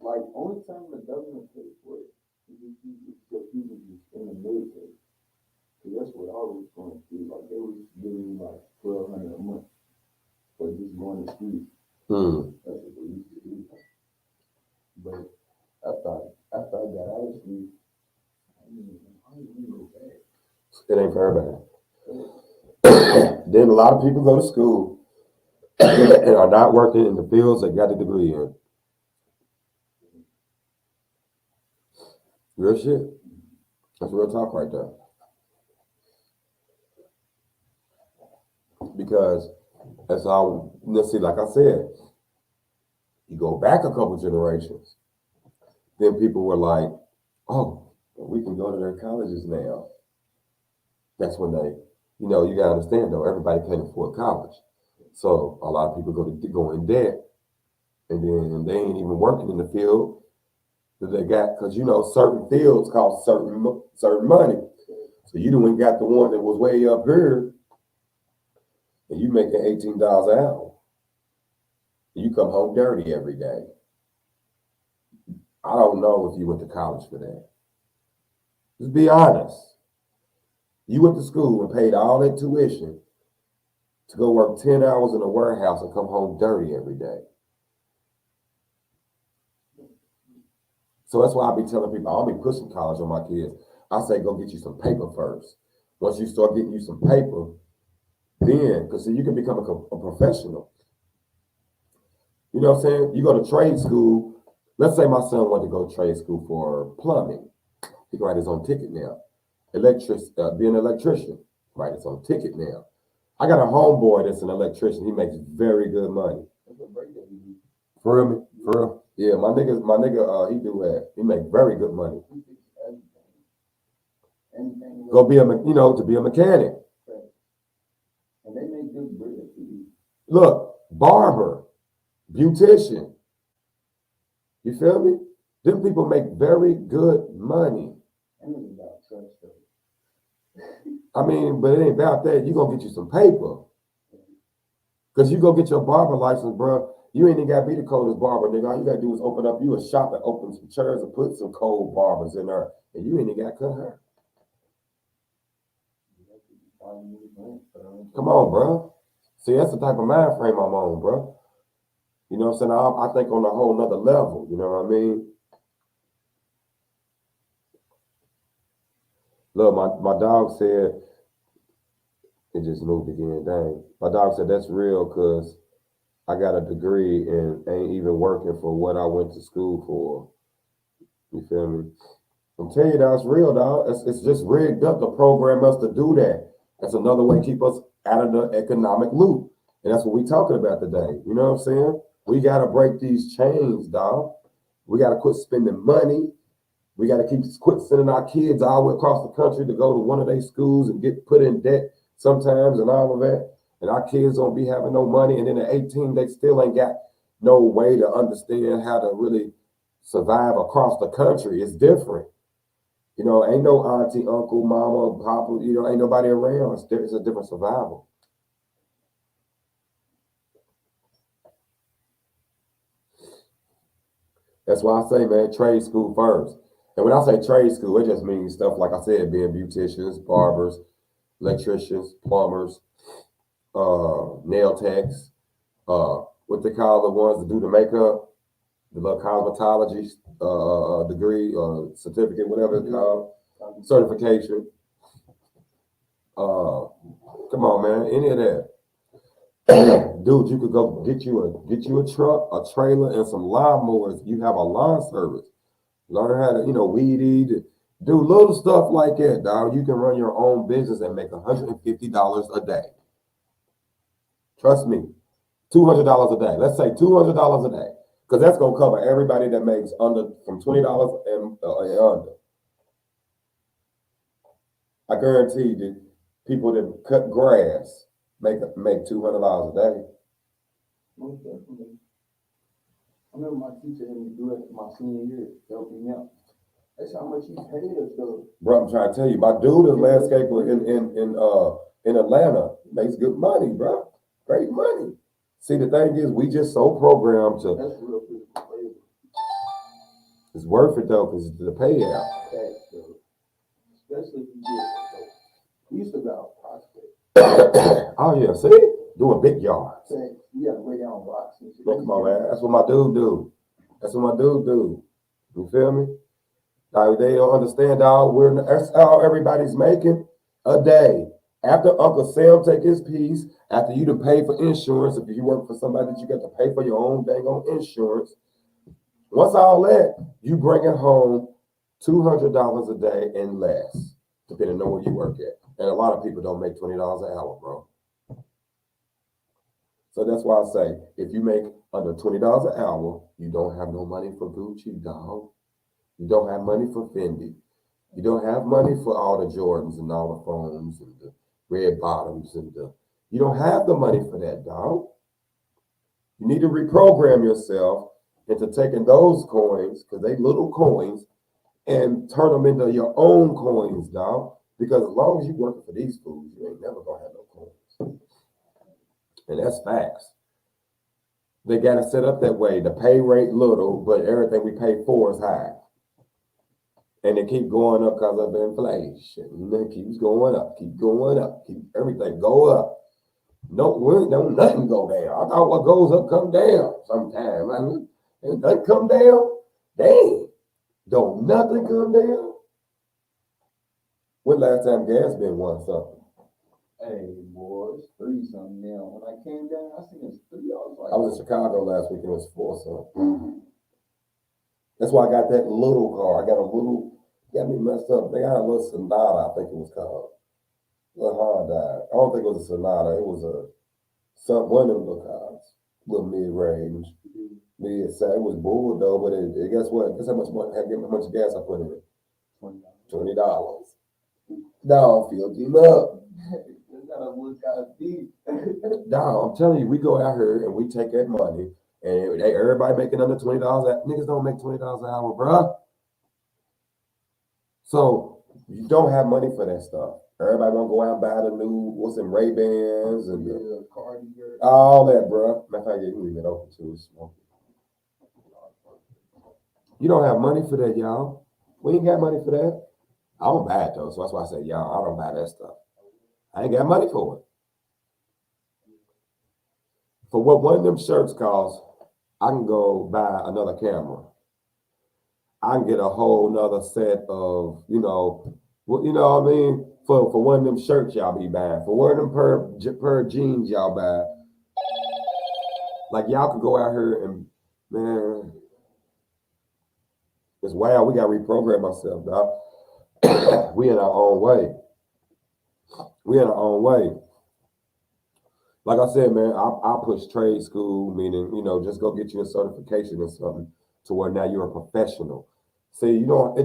Like only time the government pays for it is if you was in the military. Cause that's what I was going through. Like they was giving me like $1,200 a month for just going to school. That's what they used to do. But after I got out of school, I didn't go back. It ain't for everybody. Then a lot of people go to school and are not working in the fields they got a degree in. Real shit. That's real talk right there. Because that's all, let's see, like I said, you go back a couple generations, then people were like, oh, we can go to their colleges now. That's when they, you gotta understand though, everybody can't afford college. So a lot of people go in debt, and then they ain't even working in the field that they got, because certain fields cost certain money. So you done got the one that was way up here, and you making $18 an hour. And you come home dirty every day. I don't know if you went to college for that. Just be honest. You went to school and paid all that tuition to go work 10 hours in a warehouse and come home dirty every day. So that's why I be telling people, I don't be pushing college on my kids. I say, go get you some paper first. Once you start getting you some paper, then, because see, you can become a professional. You know what I'm saying? You go to trade school. Let's say my son wanted to go to trade school for plumbing. He can write his own ticket now. Be an electrician, write his own ticket now. I got a homeboy that's an electrician. He makes very good money. For real? For real? Yeah, my nigga, he do that. He make very good money. Go be to be a mechanic. And they make good bread. Look, barber, beautician. You feel me? Them people make very good money. And it's about trust though. I mean, but it ain't about that. You gonna get you some paper. Cause you go get your barber license, bro. You ain't even gotta be the coldest barber, nigga. All you gotta do is open up you a shop and open some chairs and put some cold barbers in there. And you ain't even gotta cut hair. Come on, bro. See, that's the type of mind frame I'm on, bro. You know what I'm saying? I think on a whole nother level. You know what I mean? Look, my dog said, it just moved again, dang. My dog said that's real because I got a degree and ain't even working for what I went to school for. You feel me? I'm telling you, that's real, dog. It's just rigged up to program us to do that. That's another way to keep us out of the economic loop. And that's what we talking about today. You know what I'm saying? We got to break these chains, dog. We got to quit spending money. We got to quit sending our kids all the way across the country to go to one of their schools and get put in debt sometimes and all of that. And our kids don't be having no money. And then at 18, they still ain't got no way to understand how to really survive across the country. It's different. You know, ain't no auntie, uncle, mama, papa, you know, ain't nobody around. It's a different survival. That's why I say, man, trade school first. And when I say trade school, it just means stuff like I said, being beauticians, barbers, electricians, plumbers, nail techs, what they call the ones that do the makeup, the little cosmetology degree or certificate, whatever it's called, certification. Come on, man, any of that. Dude, you could go get you a truck, a trailer, and some lawnmowers. You have a lawn service. Learn how to, weed eat, do little stuff like that, dog. You can run your own business and make $150 a day. Trust me, $200 a day. Let's say $200 a day, because that's gonna cover everybody that makes under from $20 and under. I guarantee you, people that cut grass make $200 a day. Most definitely. I remember my teacher had me do it my senior year, helping me out. That's how much he paid us though. Bro, I'm trying to tell you, my dude is landscaper in Atlanta. Makes good money, bro. Great money. See, the thing is, we just so programmed to. That's real physical labor. It's worth it though, because the payout. Facts, though. Especially if you get. We used to go out prospect. Oh yeah, see, doing big yards. Facts. We got to lay down rocks and shit. Come on, man. That's what my dude do. That's what my dude do. You feel me? Like they don't understand, dog. That's all everybody's making a day. After Uncle Sam take his piece, after you to pay for insurance, if you work for somebody that you got to pay for your own dang on insurance. Once all that, you bringing home $200 a day and less, depending on where you work at. And a lot of people don't make $20 an hour, bro. So that's why I say, if you make under $20 an hour, you don't have no money for Gucci, dog. You don't have money for Fendi. You don't have money for all the Jordans and all the phones and the red bottoms you don't have the money for that, dog. You need to reprogram yourself into taking those coins, because they little coins, and turn them into your own coins, dog. Because as long as you working for these fools, you ain't never gonna have no coins. And that's facts. They got it set up that way. The pay rate little, but everything we pay for is high. And they keep going up because of inflation. And it keeps going up, keep everything go up. No, don't nothing go down. I thought what goes up come down sometimes. And nothing come down. Dang, don't nothing come down. When last time gas been one something? Hey, boy, it's 3 something now. When I came down, I seen it's 3. I was in Chicago last week and it was 4 something. That's why I got that little car. I got a little, got me messed up. They got a little Sonata, I think it was called. A little Honda. I don't think it was a Sonata. It was one of them little cars. Little mid-range. It was bull though, but guess what? Guess how much gas I put in it? $20. Dog, filled him up. Dog, I'm telling you, we go out here and we take that money And everybody making under $20. Niggas don't make $20 an hour, bruh. So you don't have money for that stuff. Everybody gonna go out and buy the new what's in Ray-Bans and all that, bro. Matter of fact, you can leave it open too. It's smoking. You don't have money for that, y'all. We ain't got money for that. I don't buy it though, so that's why I said, y'all, I don't buy that stuff. I ain't got money for it. For what one of them shirts costs, I can go buy another camera. I can get a whole nother set of, what you know what I mean? For one of them shirts y'all be buying, for one of them per jeans y'all buy. Like y'all could go out here and man, it's wild. We gotta reprogram ourselves, dog. We in our own way. We in our own way. Like I said, man, I push trade school, meaning, just go get you a certification or something to where now you're a professional. See, you don't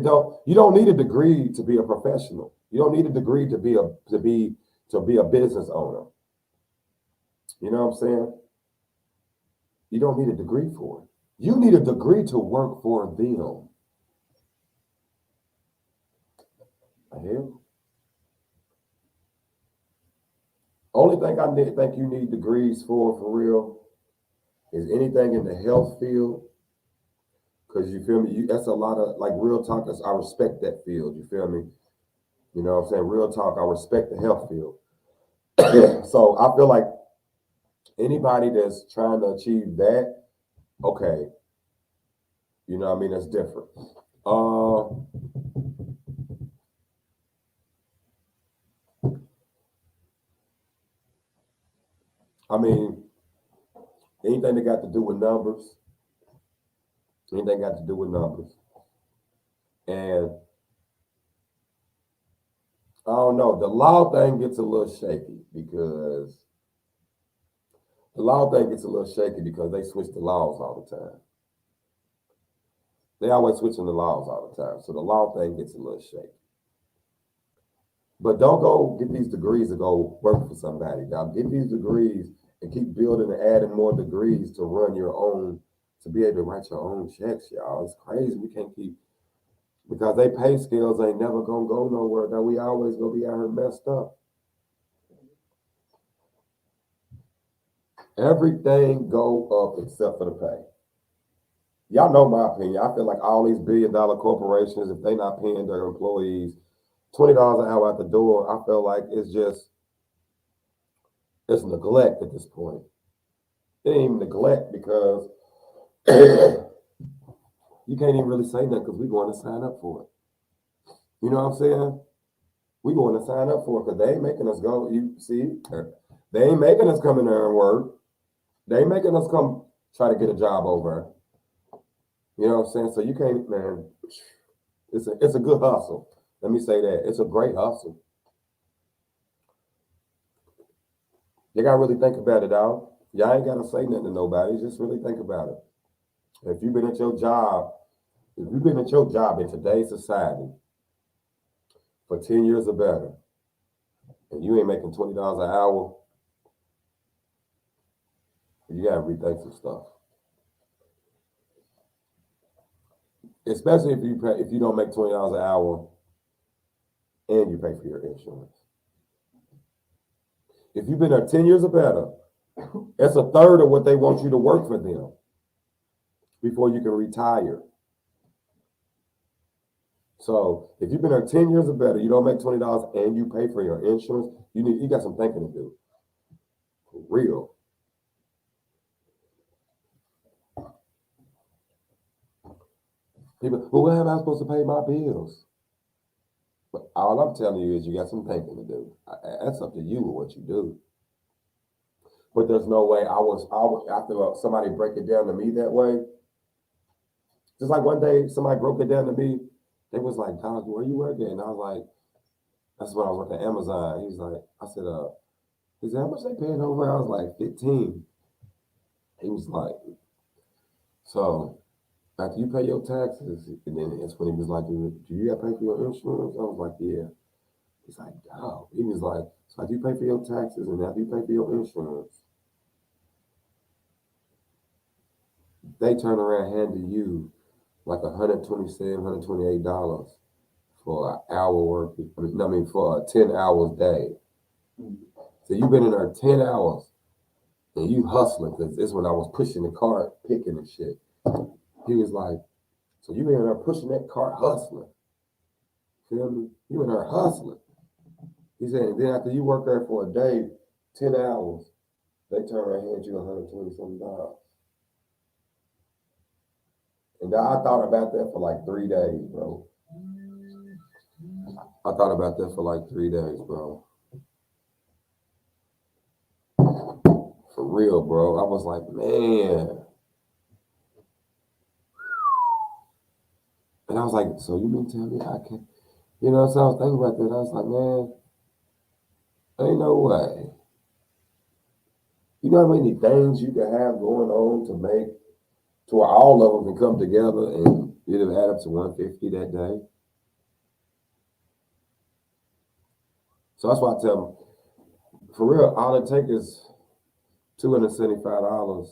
need a degree to be a professional. You don't need a degree to be a business owner. You know what I'm saying? You don't need a degree for it. You need a degree to work for them. Hell. Only thing think you need degrees for real, is anything in the health field. Cause you feel me? That's a lot of like real talk. I respect that field. You feel me? You know what I'm saying? Real talk. I respect the health field. So I feel like anybody that's trying to achieve that, okay, you know what I mean? That's different. I mean, anything that got to do with numbers, anything got to do with numbers. And I don't know, the law thing gets a little shaky because they switch the laws all the time. They always switching the laws all the time. So the law thing gets a little shaky. But don't go get these degrees to go work for somebody. Now get these degrees and keep building and adding more degrees to run your own, to be able to write your own checks, y'all. It's crazy. We can't keep, because they pay scales ain't never gonna go nowhere. Now we always gonna be out here messed up. Everything go up except for the pay. Y'all know my opinion. I feel like all these billion-dollar corporations, if they not paying their employees $20 an hour at the door, I feel like it's neglect at this point. It ain't even neglect because you can't even really say nothing because we're going to sign up for it. You know what I'm saying? We're going to sign up for it because they ain't making us go. You see, they ain't making us come in there and work. They ain't making us come try to get a job over. You know what I'm saying? So you can't, man. It's a good hustle. Let me say that. It's a great hustle. You gotta really think about it, dog. Y'all ain't gotta say nothing to nobody. Just really think about it. If you've been at your job, in today's society for 10 years or better, and you ain't making $20 an hour, you gotta rethink some stuff. Especially if you don't make $20 an hour and you pay for your insurance. If you've been there 10 years or better, that's a third of what they want you to work for them before you can retire. So if you've been there 10 years or better, you don't make $20 and you pay for your insurance, you got some thinking to do. For real. People, well, how am I supposed to pay my bills? But all I'm telling you is you got some thinking to do. That's up to you what you do. But there's no way after somebody break it down to me that way. Just like one day somebody broke it down to me, they was like, "Dog, where you working?" And I was like, "That's when I was working at Amazon." I said, he said, "How much they paying over?" I was like, 15. He was like, "So after you pay your taxes," and then that's when he was like, "Do you got to pay for your insurance?" I was like, "Yeah." He's like, "Oh." He was like, "So after you pay for your taxes and after you pay for your insurance, they turn around and hand you like $127, $128 for an hour work. For a 10 hours day. So you've been in there 10 hours and you hustling because this when I was pushing the cart, picking and shit. He was like, so you been in there pushing that cart, hustling. Feel me? You in there hustling. He said, and then after you work there for a day, 10 hours, they turn around and hand you $120 something. And I thought about that for like 3 days, bro. I thought about that for like 3 days, bro. For real, bro. I was like, man. And I was like, so you mean tell me I can't? You know, so I was thinking about that. I was like, man, ain't no way. You know how many things you can have going on to make to where all of them can come together and it'll add up to 150 that day. So that's why I tell them, for real, all it takes is $275.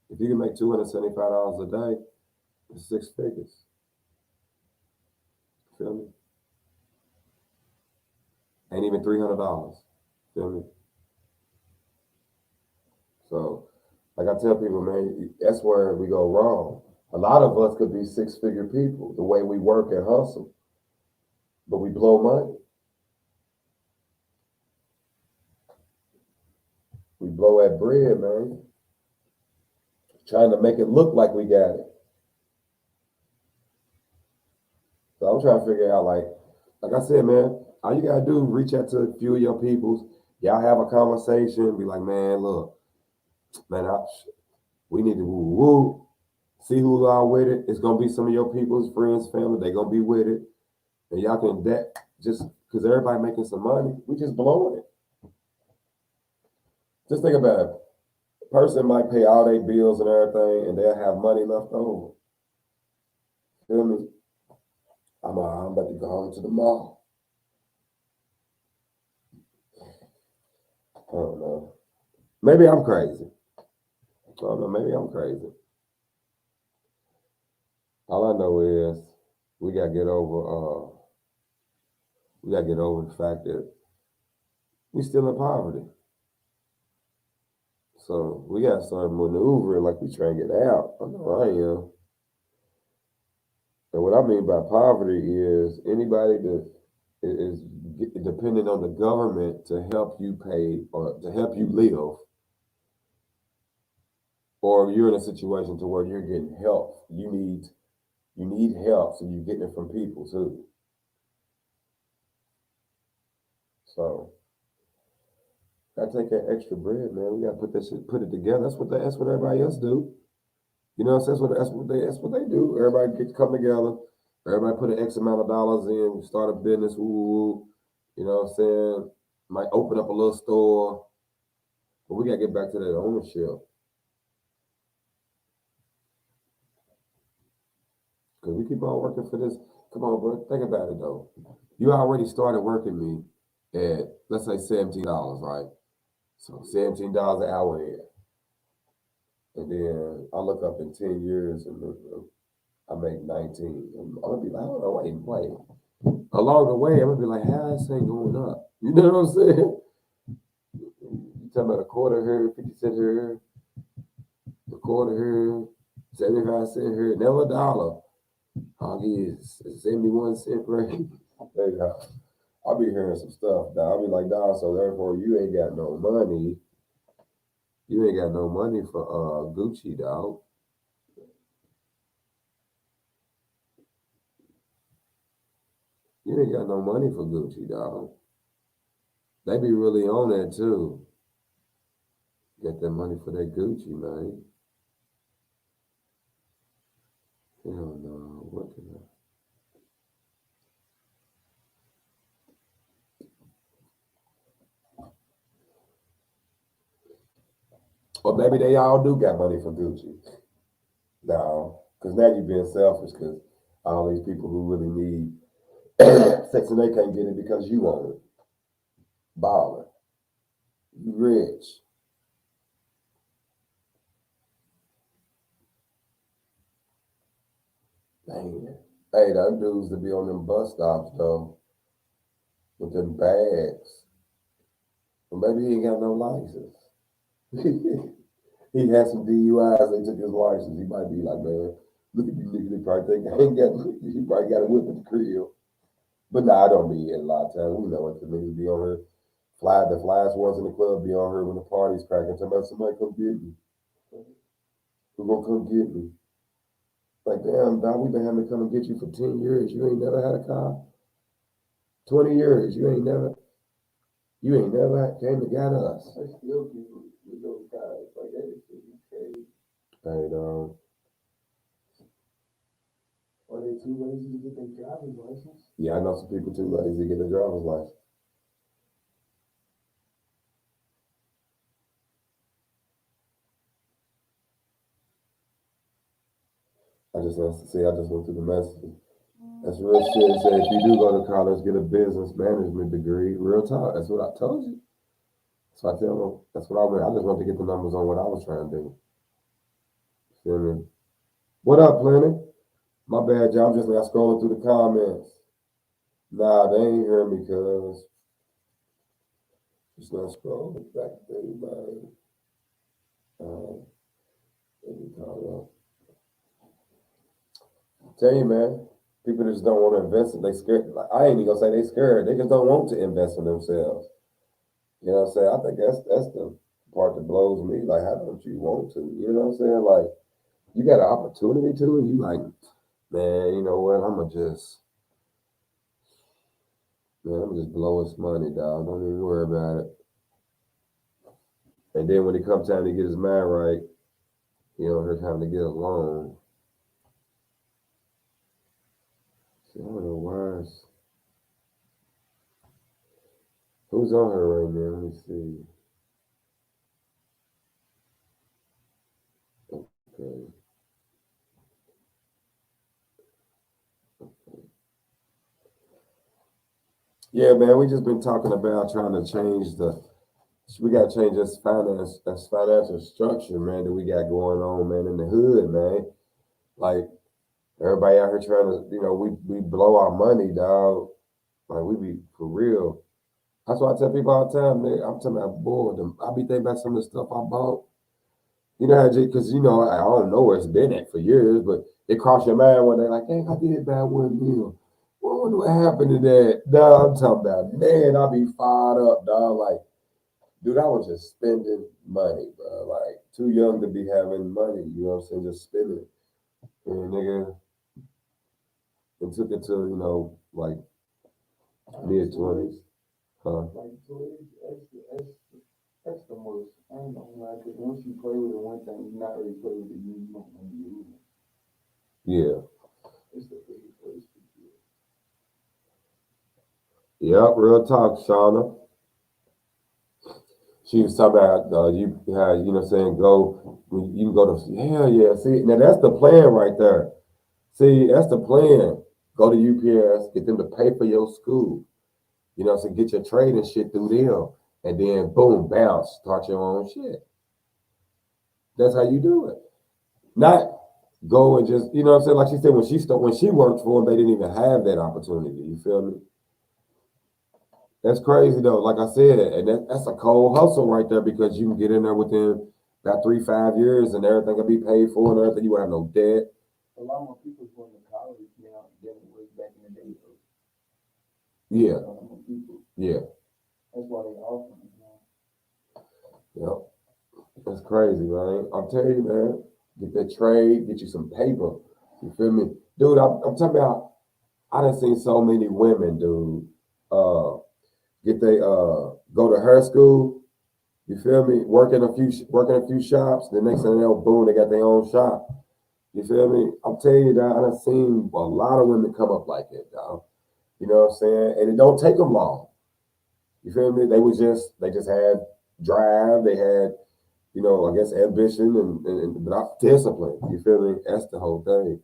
If you can make $275 a day, it's 6 figures. Feel me? Ain't even $300. Feel me? So, like I tell people, man, that's where we go wrong. A lot of us could be 6-figure people, the way we work and hustle, but we blow money. We blow that bread, man, trying to make it look like we got it. So I'm trying to figure out, like I said, man, all you gotta do is reach out to a few of your peoples. Y'all have a conversation. Be like, man, look, man, we need to woo. See who's all with it. It's gonna be some of your people's friends, family. They gonna be with it, and y'all can that just because everybody making some money. We just blowing it. Just think about it. A person might pay all their bills and everything, and they'll have money left over. Feel me? I'm about to go home to the mall. I don't know. Maybe I'm crazy. I don't know. Maybe I'm crazy. All I know is we gotta get over. We gotta get over the fact that we still in poverty. So we gotta start maneuvering like we trying to get out. I know I am. And what I mean by poverty is anybody that is dependent on the government to help you pay or to help you live, or you're in a situation to where you're getting help. You need help, so you're getting it from people too. So gotta take that extra bread, man. We gotta put it together. That's what everybody else do. You know, that's what they do. Everybody get to come together. Everybody put an X amount of dollars in, start a business. Ooh, you know what I'm saying? Might open up a little store, but we gotta get back to that ownership because we keep on working for this. Come on, bro. Think about it though. You already started working me at let's say $17, right? So $17 an hour in, and then I look up in 10 years and I make 19. I'm gonna be like, oh no, wait. Along the way, I'm gonna be like, how this ain't going up? You know what I'm saying? You talking about a quarter here, 50 cents here, a quarter here, 75 cents here, never a dollar. I'll give you 71 cents per. There you go. I'll be hearing some stuff. Dog. I'll be like, dog, so therefore you ain't got no money. You ain't got no money for Gucci, dog. You ain't got no money for Gucci, dog. They be really on that too. Get that money for that Gucci, man. Hell no. What can I? Or maybe they all do got money for Gucci. No, because now you're being selfish because all these people who really need sex and they can't get it because you want it. Baller. You rich. Dang. Hey, them dudes to be on them bus stops though with them bags. Well, maybe he ain't got no license. He had some DUIs. They took his license. He might be like, man, look at these niggas. They probably think I ain't got. He probably got a whip at the crib. But nah, I don't be in a lot of times. We know what the niggas be on here. The flyest ones in the club be on here when the party's cracking. Talking about somebody come get me. Who gonna come get me? Like, damn, dog, we been having to come and get you for 10 years. You ain't never had a car. 20 years. You ain't never came to get us. I still people with those guys. Like, that is crazy. Hey, dog. Are they too lazy to get their driver's license? Yeah, I know some people too lazy to get their driver's license. I just went through the messages. That's real shit. It said if you do go to college, get a business management degree. Real talk. That's what I told you. So I tell them, that's what I went. I just wanted to get the numbers on what I was trying to do. Feel me? What up, Plenty? My bad, y'all. I'm just now scrolling through the comments. Nah, they ain't hear me, cuz. Just now scrolling back through my what do you call it? Tell you, man, people just don't want to invest. They scared. Like, I ain't even gonna say they scared. They just don't want to invest in themselves. You know what I'm saying? I think that's the part that blows me. Like, how don't you want to? You know what I'm saying? Like, you got an opportunity to, and you like, man, you know what? I'm just blow his money, dog. Don't even worry about it. And then when it comes time to get his mind right, you know, he's having to get a loan. See, I don't know why. Who's on her right now? Let me see. Okay. Yeah, man, we just been talking about trying to change we got to change this financial structure, man, that we got going on, man, in the hood, man. Like, everybody out here trying to, you know, we blow our money, dog. Like, we be for real. That's why I tell people all the time, man. I'm talking about boredom. I be thinking about some of the stuff I bought. You know, because, you know, I don't know where it's been at for years, but it crossed your mind one day, like, hey, I did buy one meal. Well, I wonder what happened to that. Dog, I'm talking about, man, I be fired up, dog. Like, dude, I was just spending money, bro. Like, too young to be having money, you know what I'm saying? Just spending it. And nigga, it took it to, you know, like mid 20s. Huh? Like, toys, that's the most, I ain't gonna lie, because once you play with it one time, you not really play with it, you don't want to use it. Yeah. It's the biggest place to do it. Yep, real talk, Shauna. She was talking about you how you know what I'm saying you can go to hell yeah. See, now that's the plan right there. See, that's the plan. Go to UPS, get them to pay for your school. You know what I'm saying? Get your trade and shit through them. And then boom, bounce, start your own shit. That's how you do it. Not go and just, you know what I'm saying? Like she said, when she worked for them, they didn't even have that opportunity. You feel me? That's crazy though. Like I said, and that's a cold hustle right there because you can get in there within about 3-5 years and everything will be paid for and everything. You won't have no debt. A lot more people going to college now than it was back in the day. Yeah. A lot more people. Yeah. That's why they offer it now. Yep. That's crazy, man. I'm telling you, man. Get that trade, get you some paper. You feel me? Dude, I'm talking about, I done seen so many women, dude, go to her school, you feel me? Working a few shops. The next thing they know, boom, they got their own shop. You feel me? I'm telling you, dog, I done seen a lot of women come up like that, dog. You know what I'm saying? And it don't take them long. You feel me? They just had drive. They had, you know, I guess ambition and discipline. You feel me? That's the whole thing.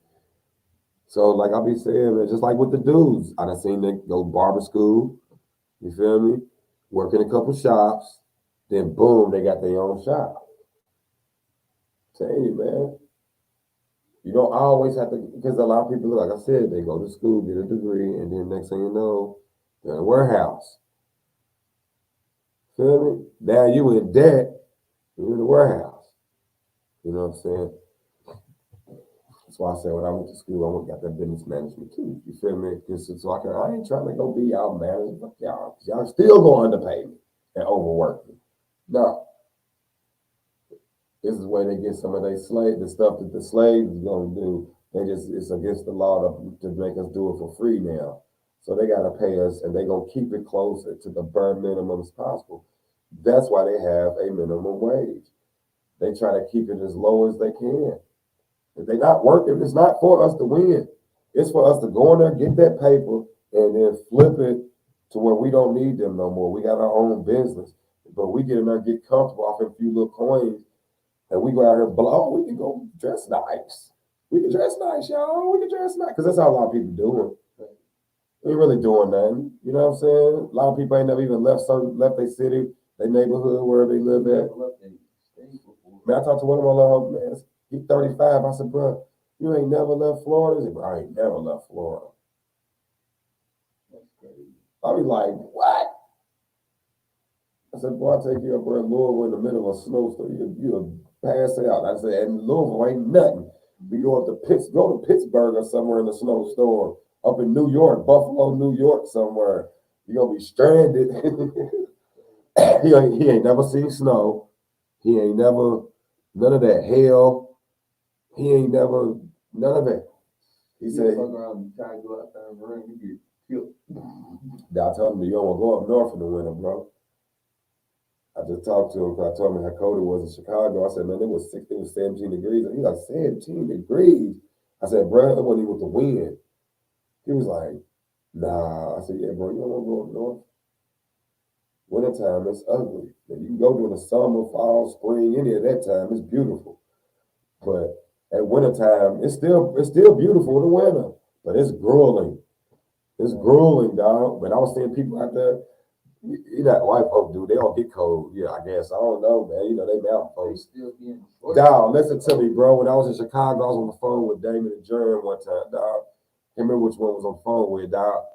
So like I be saying, man, just like with the dudes, I done seen them go barber school. You feel me? Work in a couple shops. Then boom, they got their own shop. Tell you, man. You don't always have to, because a lot of people, like I said, they go to school, get a degree, and then next thing you know, they're in a warehouse. Feel me? Now you in debt, you're in the warehouse. You know what I'm saying? That's why I said when I went to school, I went got that business management too. You feel me? Just so I ain't trying to go be y'all manager, fuck y'all. Y'all still going to pay me and overwork me. No, this is where they get some of their slave, the stuff that the slaves is gonna do. They just it's against the law to make us do it for free now. So they gotta pay us, and they gonna keep it closer to the bare minimum as possible. That's why they have a minimum wage. They try to keep it as low as they can. If they not working, it's not for us to win. It's for us to go in there, get that paper, and then flip it to where we don't need them no more. We got our own business, but we get in there, get comfortable off a few little coins, and we go out here blow. We can go dress nice. We can dress nice, y'all. We can dress nice because that's how a lot of people do it. They ain't really doing nothing. You know what I'm saying? A lot of people ain't never even left their city, their neighborhood, wherever they live at. Man, I talked to one of my little man. He's 35. I said, bro, you ain't never left Florida? He said, bro, I ain't never left Florida. I be like, what? I said, boy, I take you up there in Louisville in the middle of a snowstorm. You'll pass out. I said, and Louisville ain't nothing. We go go to Pittsburgh or somewhere in the snowstorm. Up in New York, Buffalo, New York, somewhere. You're gonna be stranded. he ain't never seen snow. He ain't never none of that hail. He ain't never none of that. He said, fuck around and try to go out there and run, you get killed. I told him you don't want to go up north in the winter, bro. I just talked to him because I told him how cold it was in Chicago. I said, man, it was 17 degrees. And he was like, 17 degrees. I said, bro, it wasn't even with the wind. He was like, nah. I said, yeah, bro, you don't want to go up north. Wintertime, it's ugly. You can go during the summer, fall, spring, any of that time. It's beautiful. But at wintertime, it's still beautiful in the winter. But it's grueling. It's grueling, dog. But I was seeing people out there. You know, white folks do. They don't get cold. Yeah, I guess. I don't know, man. You know, they mountain folks. Dog, listen to me, bro. When I was in Chicago, I was on the phone with Damon and Jerry one time, dog. Can't remember which one was on the phone with, dog.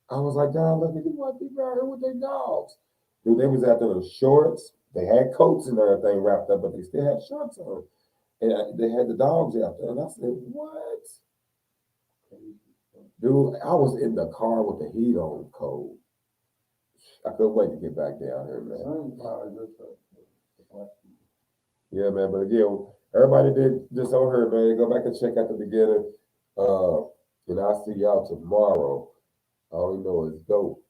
I was like, dog, look at these white people out here with their dogs. Dude, they was out there in shorts. They had coats and everything wrapped up, but they still had shorts on. And they had the dogs out there. And I said, what? Dude, I was in the car with the heat on cold. I couldn't wait to get back down here, man. Yeah, man. But again, everybody did this on her, man. Go back and check out the beginning. And I'll see y'all tomorrow. All we know is dope.